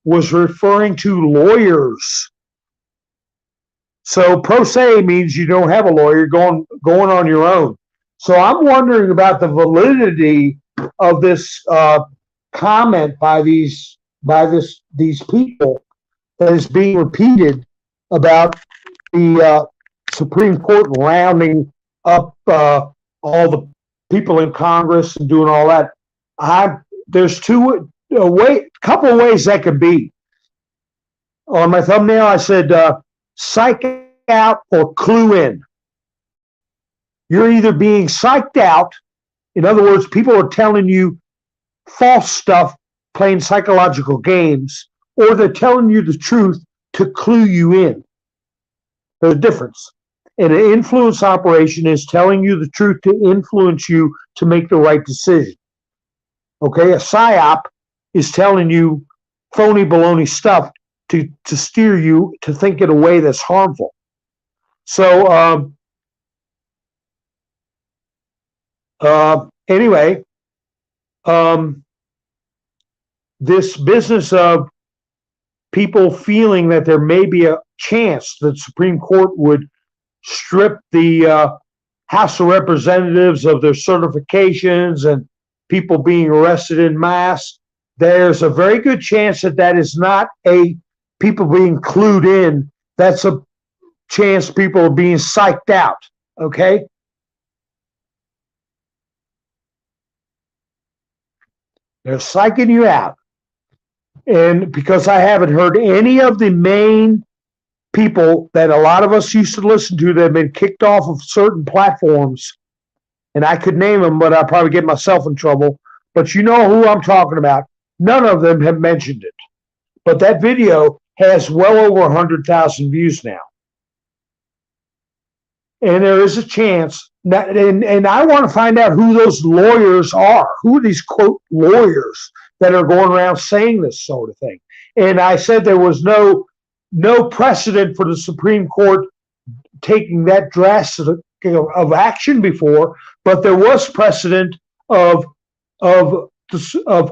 Speaker 1: was referring to lawyers. So pro se means you don't have a lawyer, going on your own. So I'm wondering about the validity of this comment by these people that is being repeated about the Supreme Court rounding up all the people in Congress and doing all that. There's couple of ways that could be. On my thumbnail, I said, psych out or clue in. You're either being psyched out, in other words, people are telling you false stuff, playing psychological games, or they're telling you the truth to clue you in. There's a difference. And an influence operation is telling you the truth to influence you to make the right decision. Okay, a psyop is telling you phony baloney stuff to steer you to think in a way that's harmful. So anyway, this business of people feeling that there may be a chance that the Supreme Court would strip the House of Representatives of their certifications and people being arrested in mass, there's a very good chance that that is not a people being clued in. That's a chance people are being psyched out, okay? They're psyching you out. And because I haven't heard any of the main people that a lot of us used to listen to that have been kicked off of certain platforms, and I could name them, but I'll probably get myself in trouble. But you know who I'm talking about. None of them have mentioned it. But that video has well over 100,000 views now. And there is a chance, and I want to find out who those lawyers are. Who are these, quote, lawyers that are going around saying this sort of thing? And I said there was no precedent for the Supreme Court taking that drastic of action before, but there was precedent of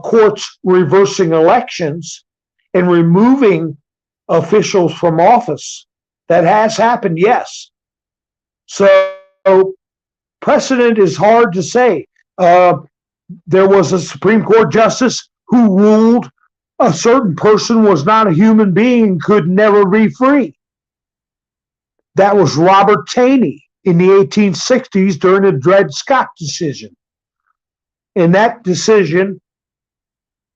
Speaker 1: courts reversing elections and removing officials from office. That has happened, yes. So precedent is hard to say. There was a Supreme Court justice who ruled a certain person was not a human being, could never be free. That was Robert Taney in the 1860s during the Dred Scott decision. And that decision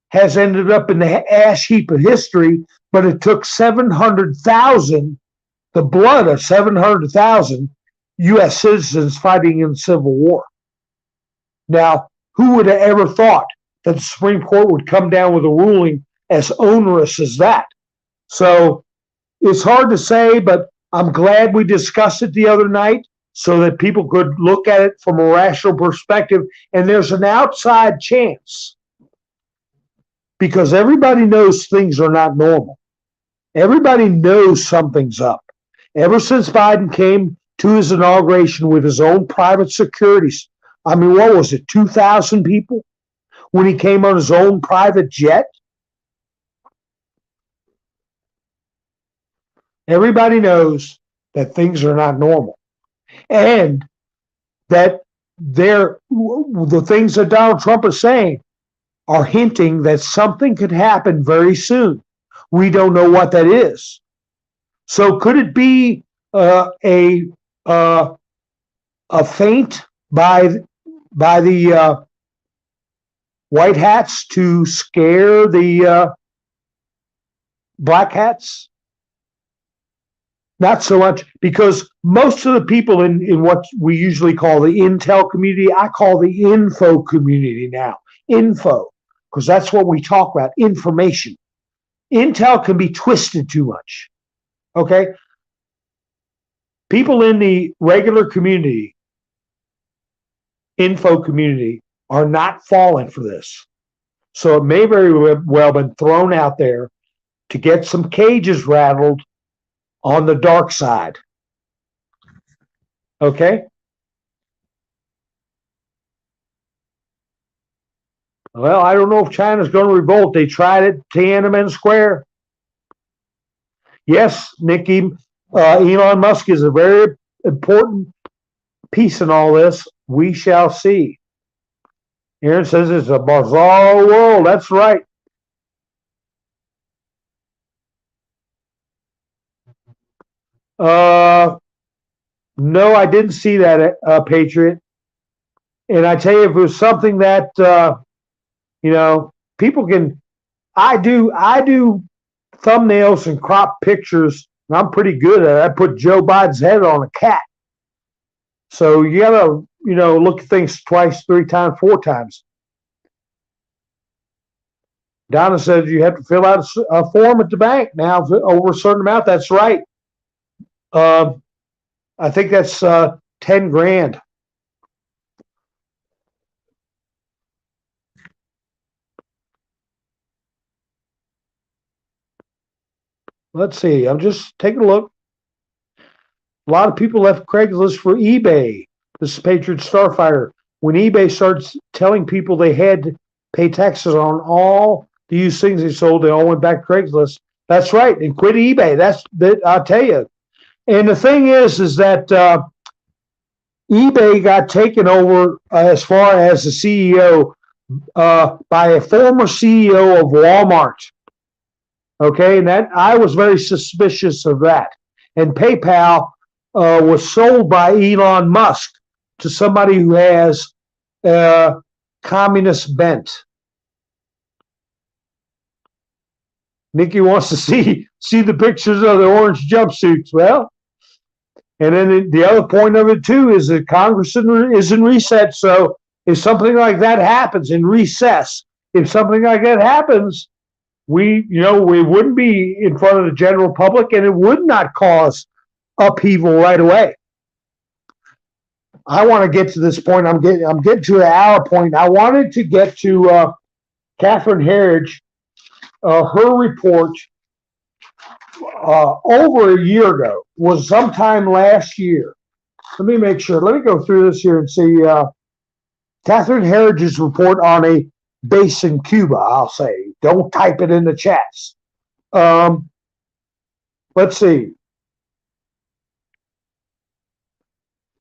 Speaker 1: has ended up in the ash heap of history, but it took 700,000, the blood of 700,000 U.S. citizens fighting in the Civil War. Now, who would have ever thought that the Supreme Court would come down with a ruling as onerous as that? So it's hard to say, but I'm glad we discussed it the other night so that people could look at it from a rational perspective. And there's an outside chance because everybody knows things are not normal. Everybody knows something's up. Ever since Biden came to his inauguration with his own private securities, I mean, what was it, 2,000 people when he came on his own private jet? Everybody knows that things are not normal and that the things that Donald Trump is saying are hinting that something could happen very soon. We don't know what that is. So could it be a feint by the white hats to scare the black hats? Not so much, because most of the people in what we usually call the intel community, I call the info community now. Info, because that's what we talk about, information. Intel can be twisted too much. Okay? People in the regular community, info community, are not falling for this. So it may very well been thrown out there to get some cages rattled on the dark side. Okay? Well, I don't know if China's going to revolt. They tried it, Tiananmen Square. Yes, Nikki, Elon Musk is a very important piece in all this. We shall see. Aaron says it's a bizarre world. That's right. No, I didn't see that, Patriot. And I tell you, if it was something that people can, I do thumbnails and crop pictures, and I'm pretty good at it. I put Joe Biden's head on a cat. So you gotta, look at things twice, 3 times, 4 times. Donna said you have to fill out a form at the bank now over a certain amount. That's right. I think that's 10 grand. Let's see. I'm just taking a look. A lot of people left Craigslist for eBay. This is Patriot Starfighter. When eBay starts telling people they had to pay taxes on all the used things they sold, they all went back to Craigslist. That's right. And quit eBay. I'll tell you. And the thing is that eBay got taken over as far as the CEO by a former CEO of Walmart. Okay, and that I was very suspicious of that. And PayPal was sold by Elon Musk to somebody who has communist bent. Nikki wants to see the pictures of the orange jumpsuits. Well, and then the other point of it too is that Congress is in recess. So if something like that happens in recess, if something like that happens, we wouldn't be in front of the general public, and it would not cause upheaval right away. I want to get to this point. I'm getting to the hour point. I wanted to get to Catherine Herridge, her report over a year ago, was sometime last year. Let me make sure. Let me go through this here and see Catherine Herridge's report on a base in Cuba, I'll say. Don't type it in the chats. Let's see.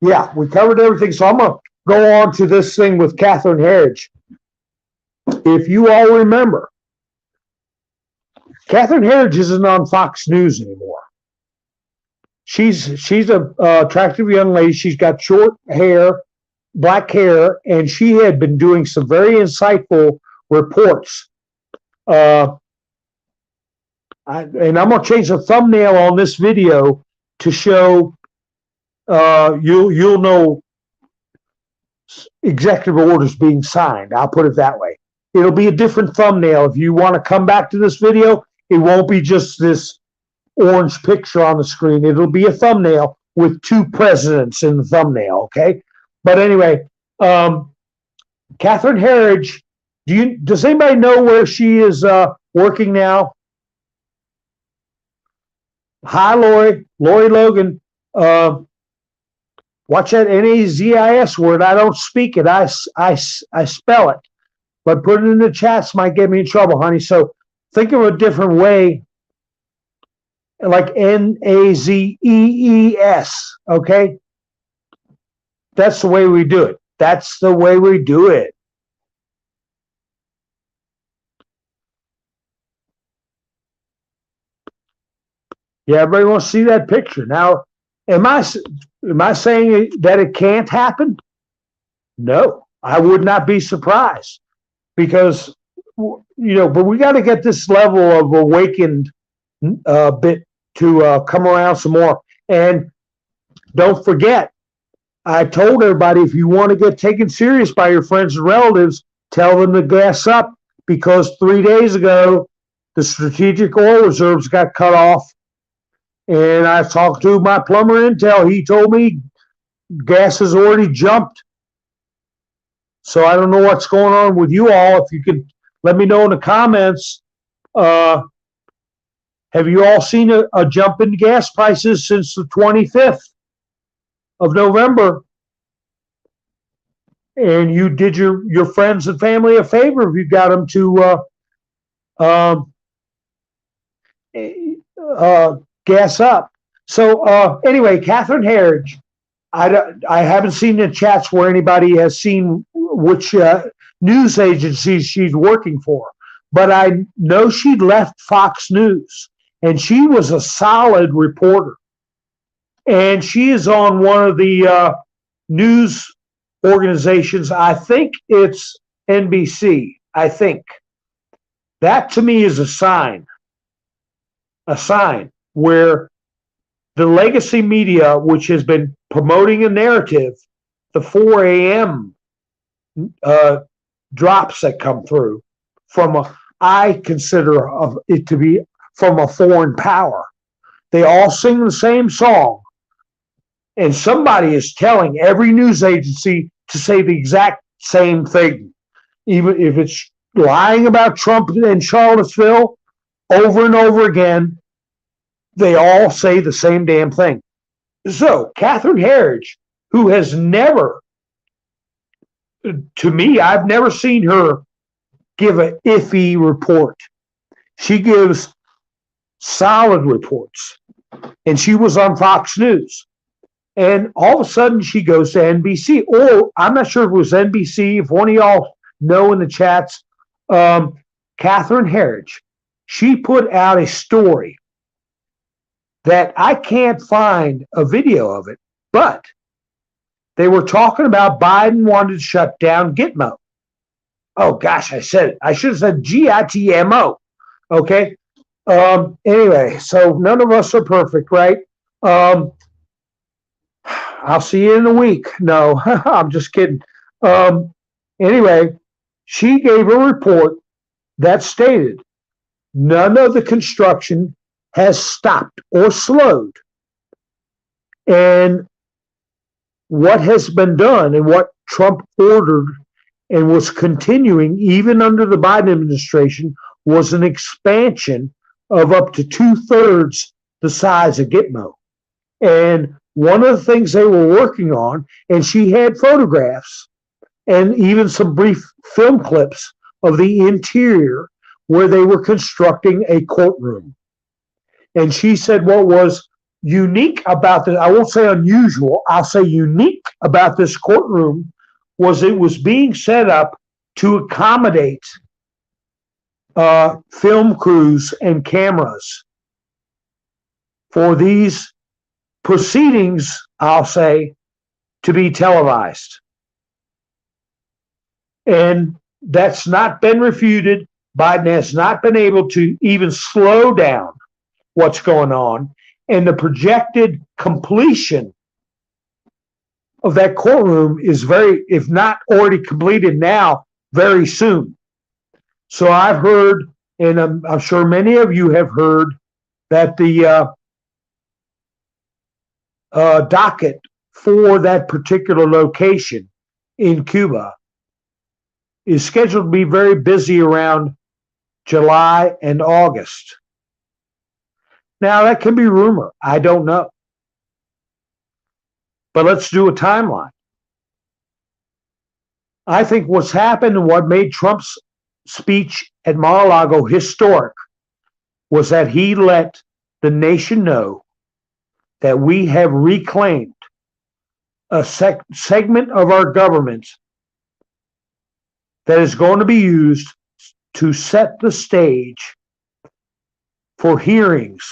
Speaker 1: Yeah, we covered everything. So I'm going to go on to this thing with Catherine Herridge. If you all remember, Catherine Herridge isn't on Fox News anymore. She's a attractive young lady. She's got short hair, black hair, and she had been doing some very insightful reports. And I'm going to change the thumbnail on this video to show you'll know executive orders being signed. I'll put it that way. It'll be a different thumbnail. If you want to come back to this video, it won't be just this orange picture on the screen. It'll be a thumbnail with 2 presidents in the thumbnail, okay? But anyway, Catherine Herridge, does anybody know where she is working now? Hi, Lori Logan. Watch that NAZIS word. I don't speak it. I spell it. But put it in the chats might get me in trouble, honey. So think of a different way, like NAZEES, okay? That's the way we do it. That's the way we do it. Yeah, everybody wants to see that picture. Now, am I saying that it can't happen? No, I would not be surprised, because but we got to get this level of awakened bit to come around some more. And don't forget, I told everybody, if you want to get taken serious by your friends and relatives, tell them to gas up, because 3 days ago, the strategic oil reserves got cut off. And I talked to my plumber intel. He told me gas has already jumped. So I don't know what's going on with you all. If you could let me know in the comments, have you all seen a jump in gas prices since the 25th of November? And you did your friends and family a favor if you got them to gas up. So anyway, Catherine Herridge, I haven't seen the chats where anybody has seen which news agencies she's working for, but I know she left Fox News, and she was a solid reporter. And she is on one of the news organizations. I think it's NBC. I think that to me is a sign where the legacy media, which has been promoting a narrative, the 4 a.m. Drops that come through I consider it to be from a foreign power. They all sing the same song, and somebody is telling every news agency to say the exact same thing, even if it's lying about Trump and Charlottesville over and over again. They all say the same damn thing. So Catherine Herridge, who has never, to me, I've never seen her give an iffy report. She gives solid reports. And she was on Fox News. And all of a sudden she goes to NBC. Or I'm not sure if it was NBC. If one of y'all know in the chats, Catherine Herridge, she put out a story that I can't find a video of it, but they were talking about Biden wanted to shut down Gitmo. Oh gosh, I should have said Gitmo. Okay. Anyway, so none of us are perfect, right? I'll see you in a week. No, I'm just kidding. Anyway, she gave a report that stated none of the construction has stopped or slowed. And what has been done and what Trump ordered and was continuing even under the Biden administration was an expansion of up to 2/3 the size of Gitmo. And one of the things they were working on, and she had photographs and even some brief film clips of the interior where they were constructing a courtroom. And she said what was unique about this, I won't say unusual, I'll say unique about this courtroom, was it was being set up to accommodate film crews and cameras for these proceedings, I'll say, to be televised. And that's not been refuted. Biden has not been able to even slow down what's going on. And the projected completion of that courtroom is very, if not already completed now, very soon. So I've heard, and I'm sure many of you have heard, that the docket for that particular location in Cuba is scheduled to be very busy around July and August. Now, that can be rumor. I don't know. But let's do a timeline. I think what's happened and what made Trump's speech at Mar-a-Lago historic was that he let the nation know that we have reclaimed a segment of our government that is going to be used to set the stage for hearings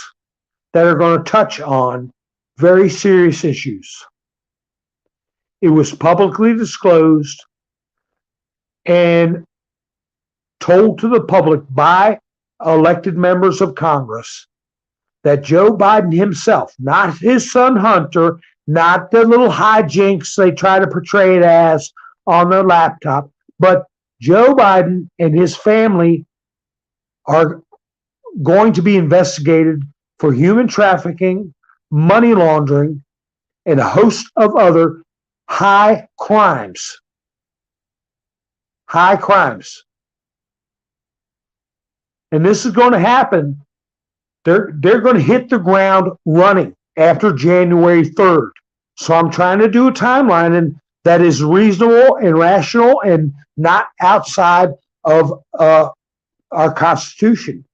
Speaker 1: that are going to touch on very serious issues. It was publicly disclosed and told to the public by elected members of Congress that Joe Biden himself, not his son Hunter, not the little hijinks they try to portray it as on their laptop, but Joe Biden and his family are going to be investigated for human trafficking, money laundering, and a host of other high crimes. High crimes. And this is going to happen. They're going to hit the ground running after January 3rd. So I'm trying to do a timeline and that is reasonable and rational and not outside of our Constitution,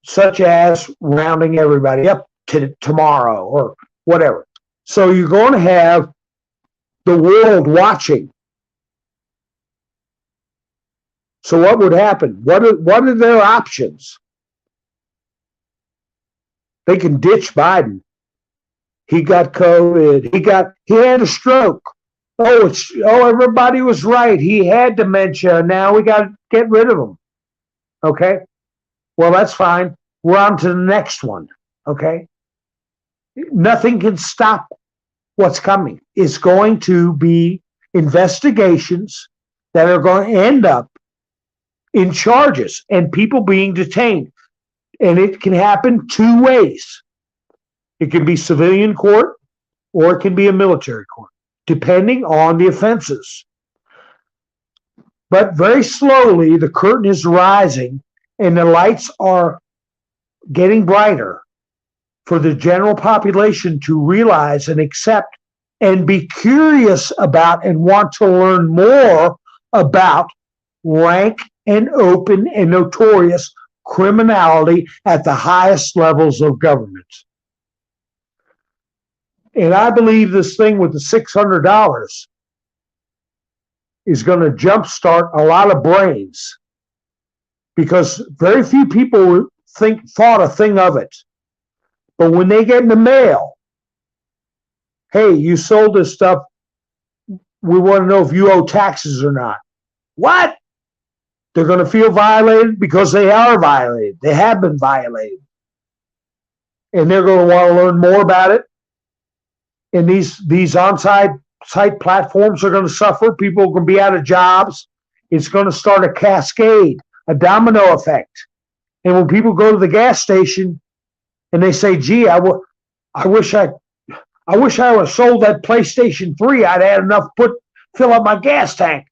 Speaker 1: such as rounding everybody up to tomorrow or whatever. So you're going to have the world watching. So what would happen? What are their options? They can ditch Biden. He got COVID. He had a stroke. Everybody was right. He had dementia. Now we got to get rid of him. Okay? Well, that's fine. We're on to the next one. Okay? Nothing can stop what's coming. It's going to be investigations that are going to end up in charges and people being detained. And it can happen two ways. It can be civilian court or it can be a military court, depending on the offenses. But very slowly, the curtain is rising and the lights are getting brighter for the general population to realize and accept and be curious about and want to learn more about rank and open and notorious criminality at the highest levels of government. And I believe this thing with the $600 is going to jumpstart a lot of brains because very few people thought a thing of it. But when they get in the mail, hey, you sold this stuff. We want to know if you owe taxes or not. What? They're going to feel violated because they are violated. They have been violated. And they're going to want to learn more about it. And these on-site platforms are going to suffer. People are going to be out of jobs. It's going to start a cascade, a domino effect. And when people go to the gas station and they say, gee, I wish I would have sold that PlayStation 3. I'd had enough fill up my gas tank.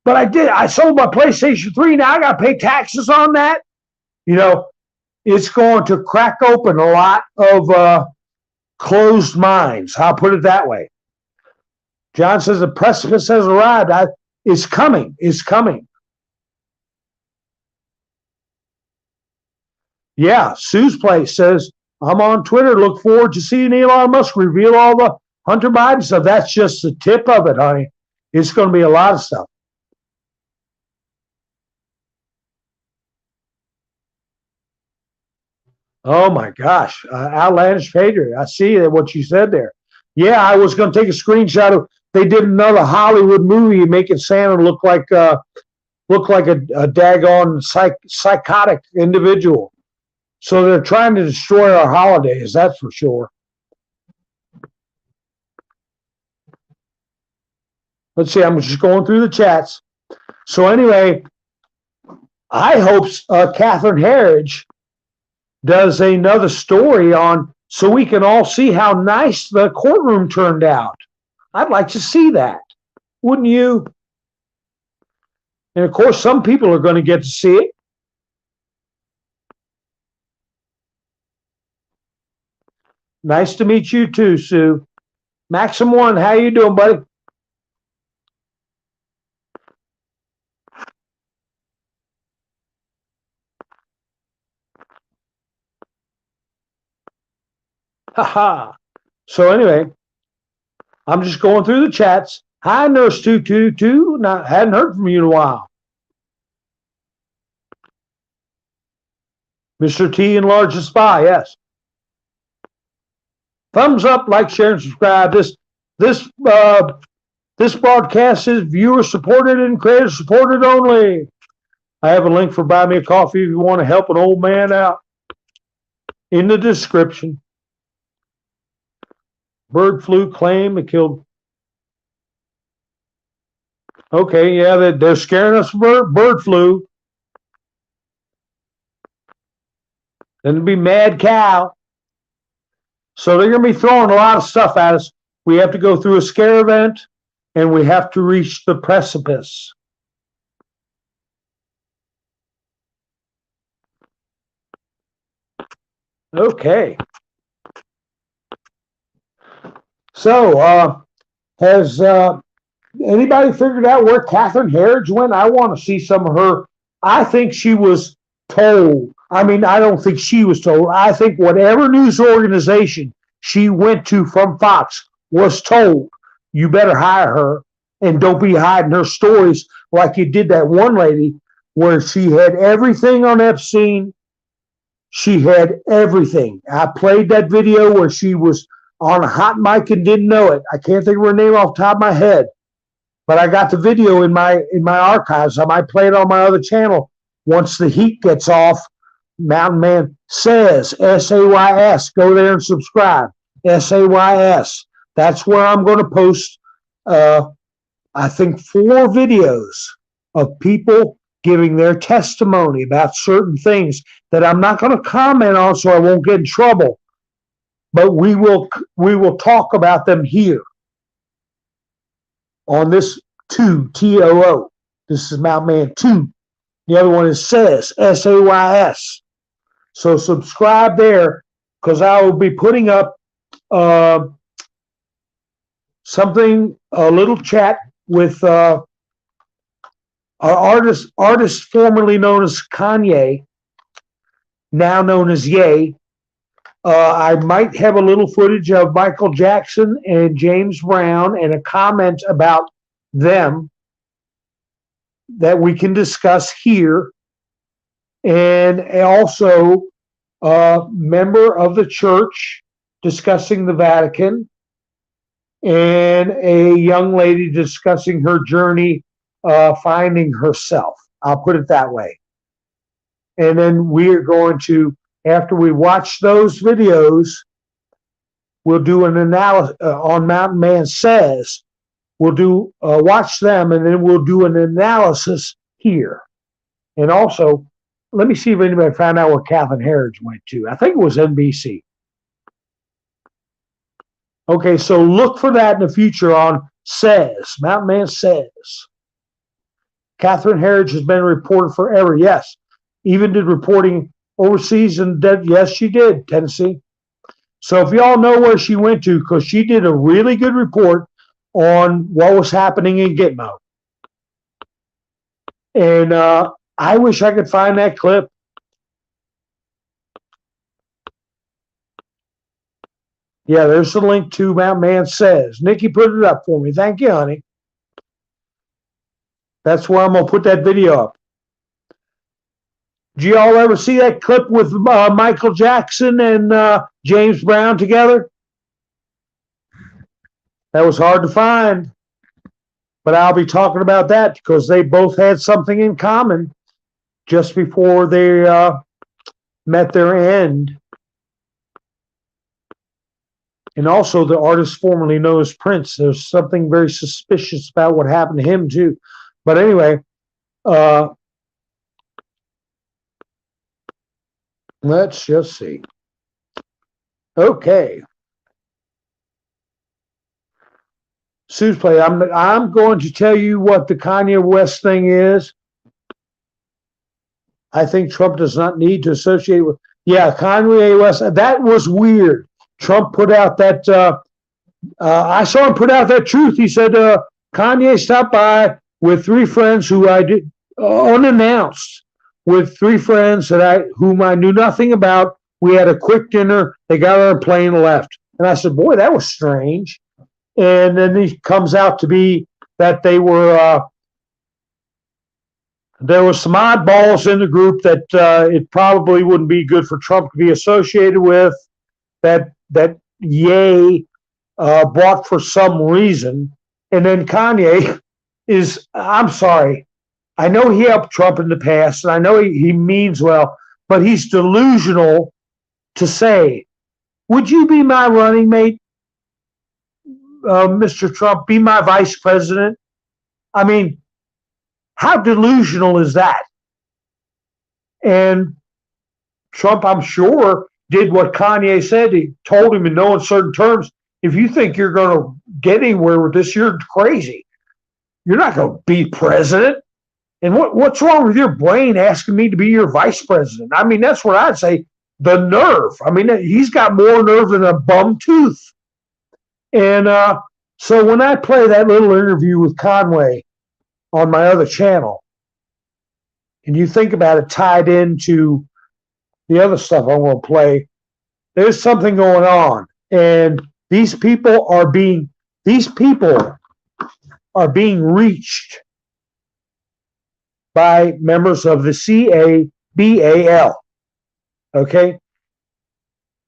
Speaker 1: But I did. I sold my PlayStation 3. Now I got to pay taxes on that. It's going to crack open a lot of closed minds. I'll put it that way. John says the precipice has arrived. It's coming. It's coming. Yeah, Sue's Place says, I'm on Twitter. Look forward to seeing Elon Musk reveal all the Hunter Biden stuff. That's just the tip of it, honey. It's going to be a lot of stuff. Oh my gosh, Outlandish Patriot. I see what you said there. Yeah, I was going to take a screenshot of. They did another Hollywood movie making Santa look like a daggone psychotic individual. So they're trying to destroy our holidays. That's for sure. Let's see. I'm just going through the chats. So anyway, I hope Catherine Herridge does another story on so we can all see how nice the courtroom turned out. I'd like to see that. Wouldn't you? And of course, some people are going to get to see it. Nice to meet you too, Sue. Maxim One, how you doing, buddy? Haha. So anyway, I'm just going through the chats. Hi, Nurse 222. Hadn't heard from you in a while. Mr. T, enlarge the spy, yes. Thumbs up, like, share, and subscribe. This broadcast is viewer supported and creator supported only. I have a link for Buy Me a Coffee if you want to help an old man out. in the description. Bird flu claim it killed. Okay, yeah, they're scaring us with bird flu. Then it'll be mad cow. So they're going to be throwing a lot of stuff at us. We have to go through a scare event, and we have to reach the precipice. Okay. So, has anybody figured out where Catherine Herridge went? I want to see some of her. I think she was told. I mean, I don't think she was told. I think whatever news organization she went to from Fox was told, you better hire her and don't be hiding her stories like you did that one lady where she had everything on Epstein. She had everything. I played that video where she was on a hot mic and didn't know it. I can't think of her name off the top of my head, but I got the video in my archives. I might play it on my other channel once the heat gets off. Mountain Man Says, SAYS. Go there and subscribe. SAYS. That's where I'm going to post, I think, 4 videos of people giving their testimony about certain things that I'm not going to comment on so I won't get in trouble. But we will talk about them here on this 2, TOO. This is Mountain Man 2. The other one is Says, SAYS. So subscribe there because I will be putting up something, a little chat with our artist formerly known as Kanye, now known as Ye. I might have a little footage of Michael Jackson and James Brown and a comment about them that we can discuss here. And also a member of the church discussing the Vatican and a young lady discussing her journey finding herself. I'll put it that way. And then we are going to, after we watch those videos, we'll do an analysis on Mountain Man Says. We'll do watch them, and then we'll do an analysis here. And also, let me see if anybody found out where Catherine Herridge went to. I think it was NBC. Okay, so look for that in the future on Says. Mountain Man Says. Catherine Herridge has been reported forever. Yes, even did reporting overseas, and yes, she did, Tennessee. So if y'all know where she went to, because she did a really good report on what was happening in Gitmo. And I wish I could find that clip. Yeah, there's the link to Mountain Man Says. Nikki put it up for me. Thank you, honey. That's where I'm going to put that video up. Did you all ever see that clip with Michael Jackson and James Brown together? That was hard to find. But I'll be talking about that because they both had something in common just before they met their end. And also the artist formerly known as Prince. There's something very suspicious about what happened to him too. But anyway, let's just see. Okay. Sue's play. I'm going to tell you what the Kanye West thing is. I think Trump does not need to associate with. Yeah, Kanye West. That was weird. Trump put out that. I saw him put out that truth. He said Kanye stopped by with 3 friends who I did unannounced, with 3 friends whom I knew nothing about. We had a quick dinner. They got on a plane and left. And I said, boy, that was strange. And then it comes out to be that they were there was some oddballs in the group that it probably wouldn't be good for Trump to be associated with. That Ye bought for some reason. And then Kanye is, I'm sorry, I know he helped Trump in the past, and I know he means well, but he's delusional to say, would you be my running mate, Mr. Trump, be my vice president? I mean, how delusional is that? And Trump, I'm sure, did what Kanye said. He told him in no uncertain terms, if you think you're going to get anywhere with this, you're crazy. You're not going to be president. And what's wrong with your brain asking me to be your vice president? I mean, that's what I'd say. The nerve. I mean, he's got more nerve than a bum tooth. And so when I play that little interview with Conway on my other channel, and you think about it tied into the other stuff I'm going to play, there's something going on. And these people are being reached by members of the CBDC. Okay?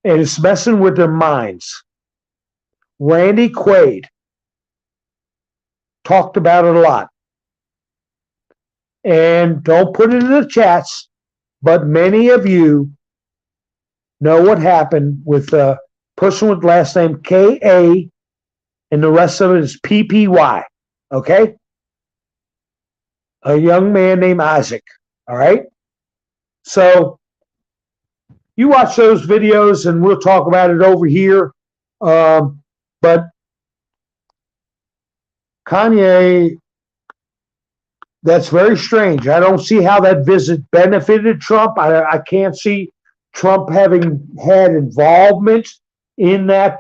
Speaker 1: And it's messing with their minds. Randy Quaid talked about it a lot. And don't put it in the chats, but many of you know what happened with the person with last name K.A. and the rest of it is P.P.Y. Okay? A young man named Isaac. All right? So you watch those videos and we'll talk about it over here. But Kanye, that's very strange. I don't see how that visit benefited Trump. I can't see Trump having had involvement in that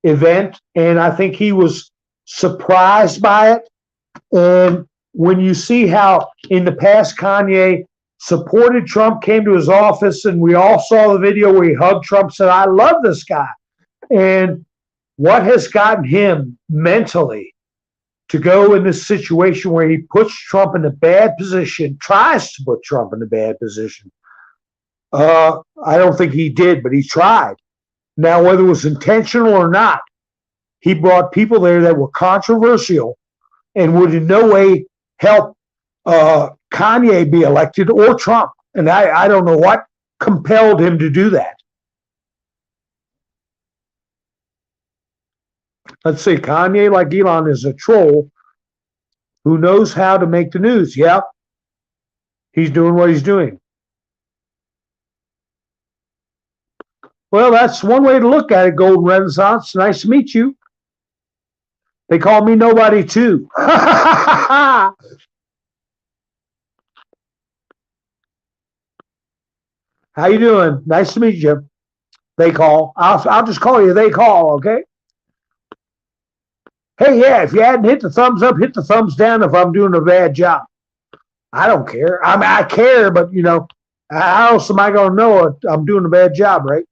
Speaker 1: event. And I think he was surprised by it. And when you see how in the past Kanye supported Trump, came to his office, and we all saw the video where he hugged Trump, said, I love this guy. And what has gotten him mentally to go in this situation where he puts Trump in a bad position, tries to put Trump in a bad position? I don't think he did, but he tried. Now, whether it was intentional or not, he brought people there that were controversial and would in no way help Kanye be elected or Trump. And I don't know what compelled him to do that. Let's see, Kanye, like Elon, is a troll who knows how to make the news. Yeah, he's doing what he's doing. Well, that's one way to look at it, Golden Renaissance. Nice to meet you. They call me nobody, too. How you doing? Nice to meet you. They call. I'll just call you they call, okay? Hey, yeah, if you hadn't hit the thumbs up, hit the thumbs down if I'm doing a bad job. I don't care. I mean, I care, but, you know, how else am I going to know I'm doing a bad job, right?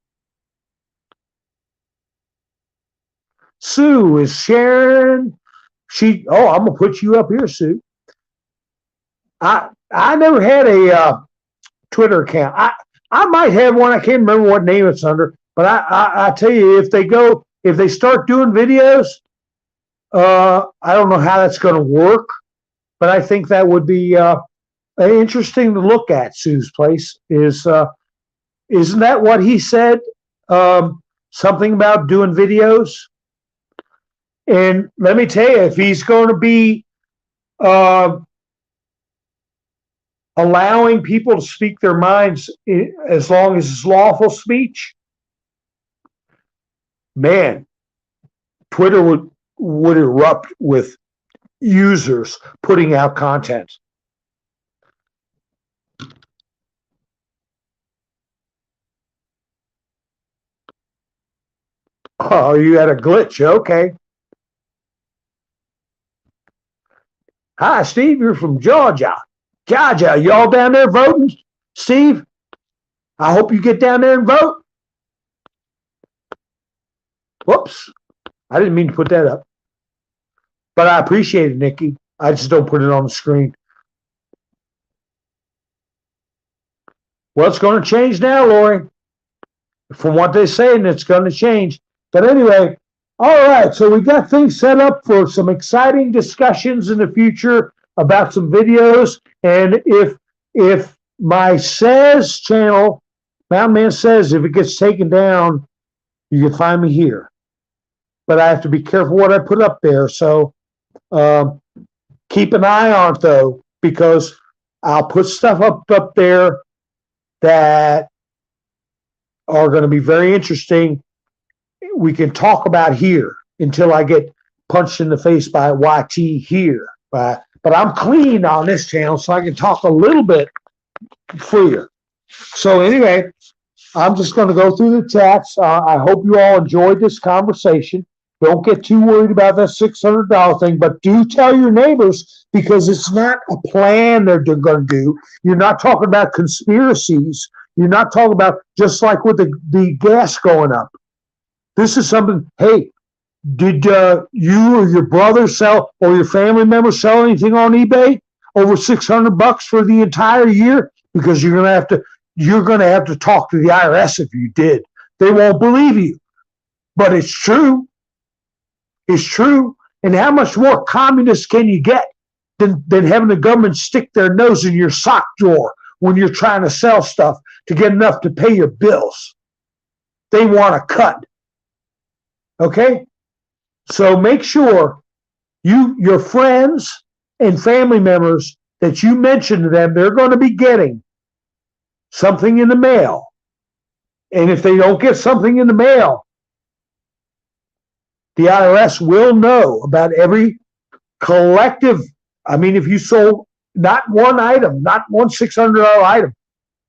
Speaker 1: Sue is sharing. I'm going to put you up here, Sue. I never had a Twitter account. I might have one. I can't remember what name it's under. But I tell you, if they start doing videos, I don't know how that's going to work. But I think that would be interesting to look at. Sue's place isn't that what he said? Something about doing videos. And let me tell you, if he's going to be allowing people to speak their minds as long as it's lawful speech, man, Twitter would erupt with users putting out content. Oh, you had a glitch. Okay. Hi, Steve. You're from Georgia. Georgia, y'all down there voting? Steve, I hope you get down there and vote. Whoops. I didn't mean to put that up. But I appreciate it, Nikki. I just don't put it on the screen. Well, it's going to change now, Lori. From what they're saying, it's going to change. But anyway, all right. So we got things set up for some exciting discussions in the future about some videos. And if my Says channel Mountain Man says if it gets taken down, you can find me here. But I have to be careful what I put up there. So keep an eye on it, though, because I'll put stuff up there that are going to be very interesting. We can talk about here until I get punched in the face by YT here. But I'm clean on this channel, so I can talk a little bit freer. So anyway, I'm just going to go through the chats. I hope you all enjoyed this conversation. Don't get too worried about that $600 thing, but do tell your neighbors, because it's not a plan they're going to do. You're not talking about conspiracies. You're not talking about, just like with the gas going up. This is something, hey, did you or your brother sell, or your family member sell anything on eBay over $600 for the entire year? Because you're going to have to talk to the IRS if you did. They won't believe you. But it's true. It's true. And how much more communist can you get than having the government stick their nose in your sock drawer when you're trying to sell stuff to get enough to pay your bills? They want a cut. Okay? So make sure your friends and family members that you mention to them, they're going to be getting something in the mail. And if they don't get something in the mail, the IRS will know about every collective. I mean, if you sold not one item, not one $600 item,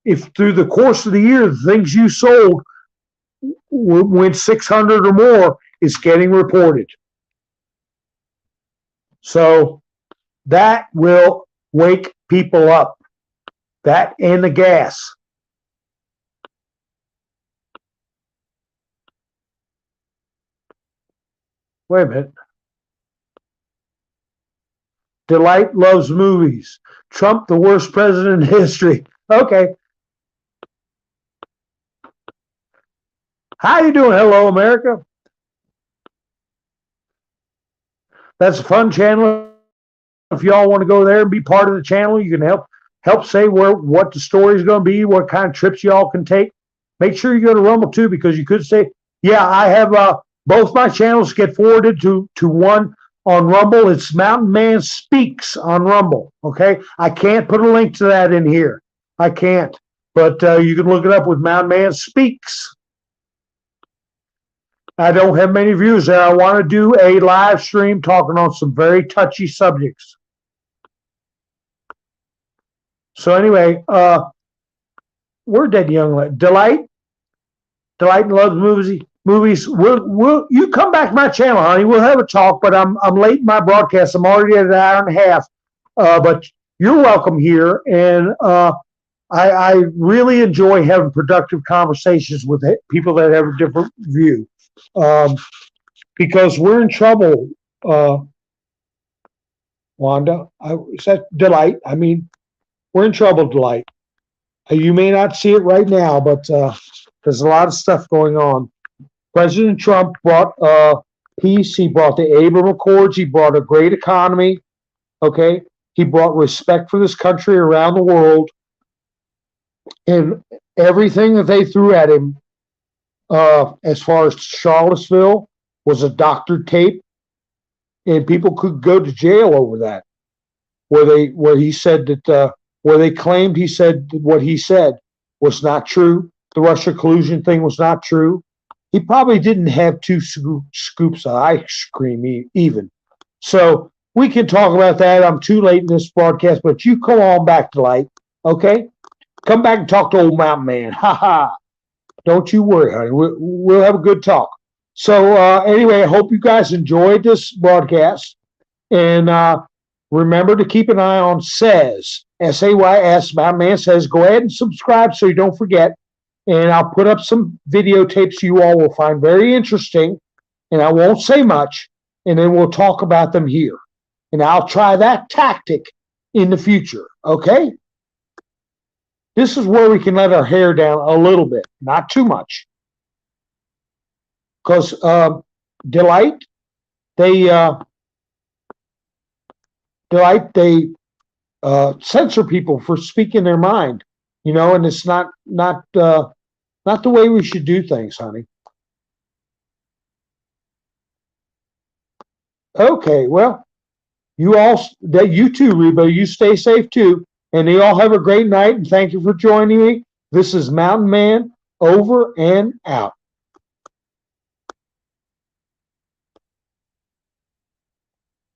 Speaker 1: if through the course of the year, the things you sold went 600 or more, is getting reported. So that will wake people up. That and the gas. Wait a minute. Delight loves movies. Trump, the worst president in history. Okay. How you doing? Hello, America. That's a fun channel. If y'all want to go there and be part of the channel, you can help say what the story is going to be, what kind of trips y'all can take. Make sure you go to Rumble too, because you could say, yeah, I have both my channels get forwarded to one on Rumble. It's Mountain Man Speaks on Rumble. Okay, I can't put a link to that in here. I can't, but you can look it up with Mountain Man Speaks. I don't have many views there. I want to do a live stream talking on some very touchy subjects. So anyway, where'd that young lady? Delight loves movies. You come back to my channel, honey. We'll have a talk, but I'm late in my broadcast. I'm already at an hour and a half. But you're welcome here, and I really enjoy having productive conversations with people that have a different view. Because we're in trouble, Wanda. Is that Delight? I mean, we're in trouble, Delight. You may not see it right now, but there's a lot of stuff going on. President Trump brought peace. He brought the Abraham Accords. He brought a great economy. Okay, he brought respect for this country around the world, and everything that they threw at him, as far as Charlottesville, was a doctored tape, and people could go to jail over that. Where he said that, where they claimed he said what he said was not true. The Russia collusion thing was not true. He probably didn't have two scoops of ice cream even. So we can talk about that. I'm too late in this broadcast, but you come on back to light, okay? Come back and talk to old Mountain Man. Ha ha. Don't you worry, honey. We'll have a good talk. So anyway, I hope you guys enjoyed this broadcast. And remember to keep an eye on SAYS, S-A-Y-S, Mountain Man Says. Go ahead and subscribe so you don't forget. And I'll put up some videotapes you all will find very interesting. And I won't say much. And then we'll talk about them here. And I'll try that tactic in the future. Okay? This is where we can let our hair down a little bit, not too much. Because Delight, they censor people for speaking their mind, and it's not not the way we should do things, honey. Okay, well, you too, Reba, you stay safe too. And you all have a great night, and thank you for joining me. This is Mountain Man, over and out.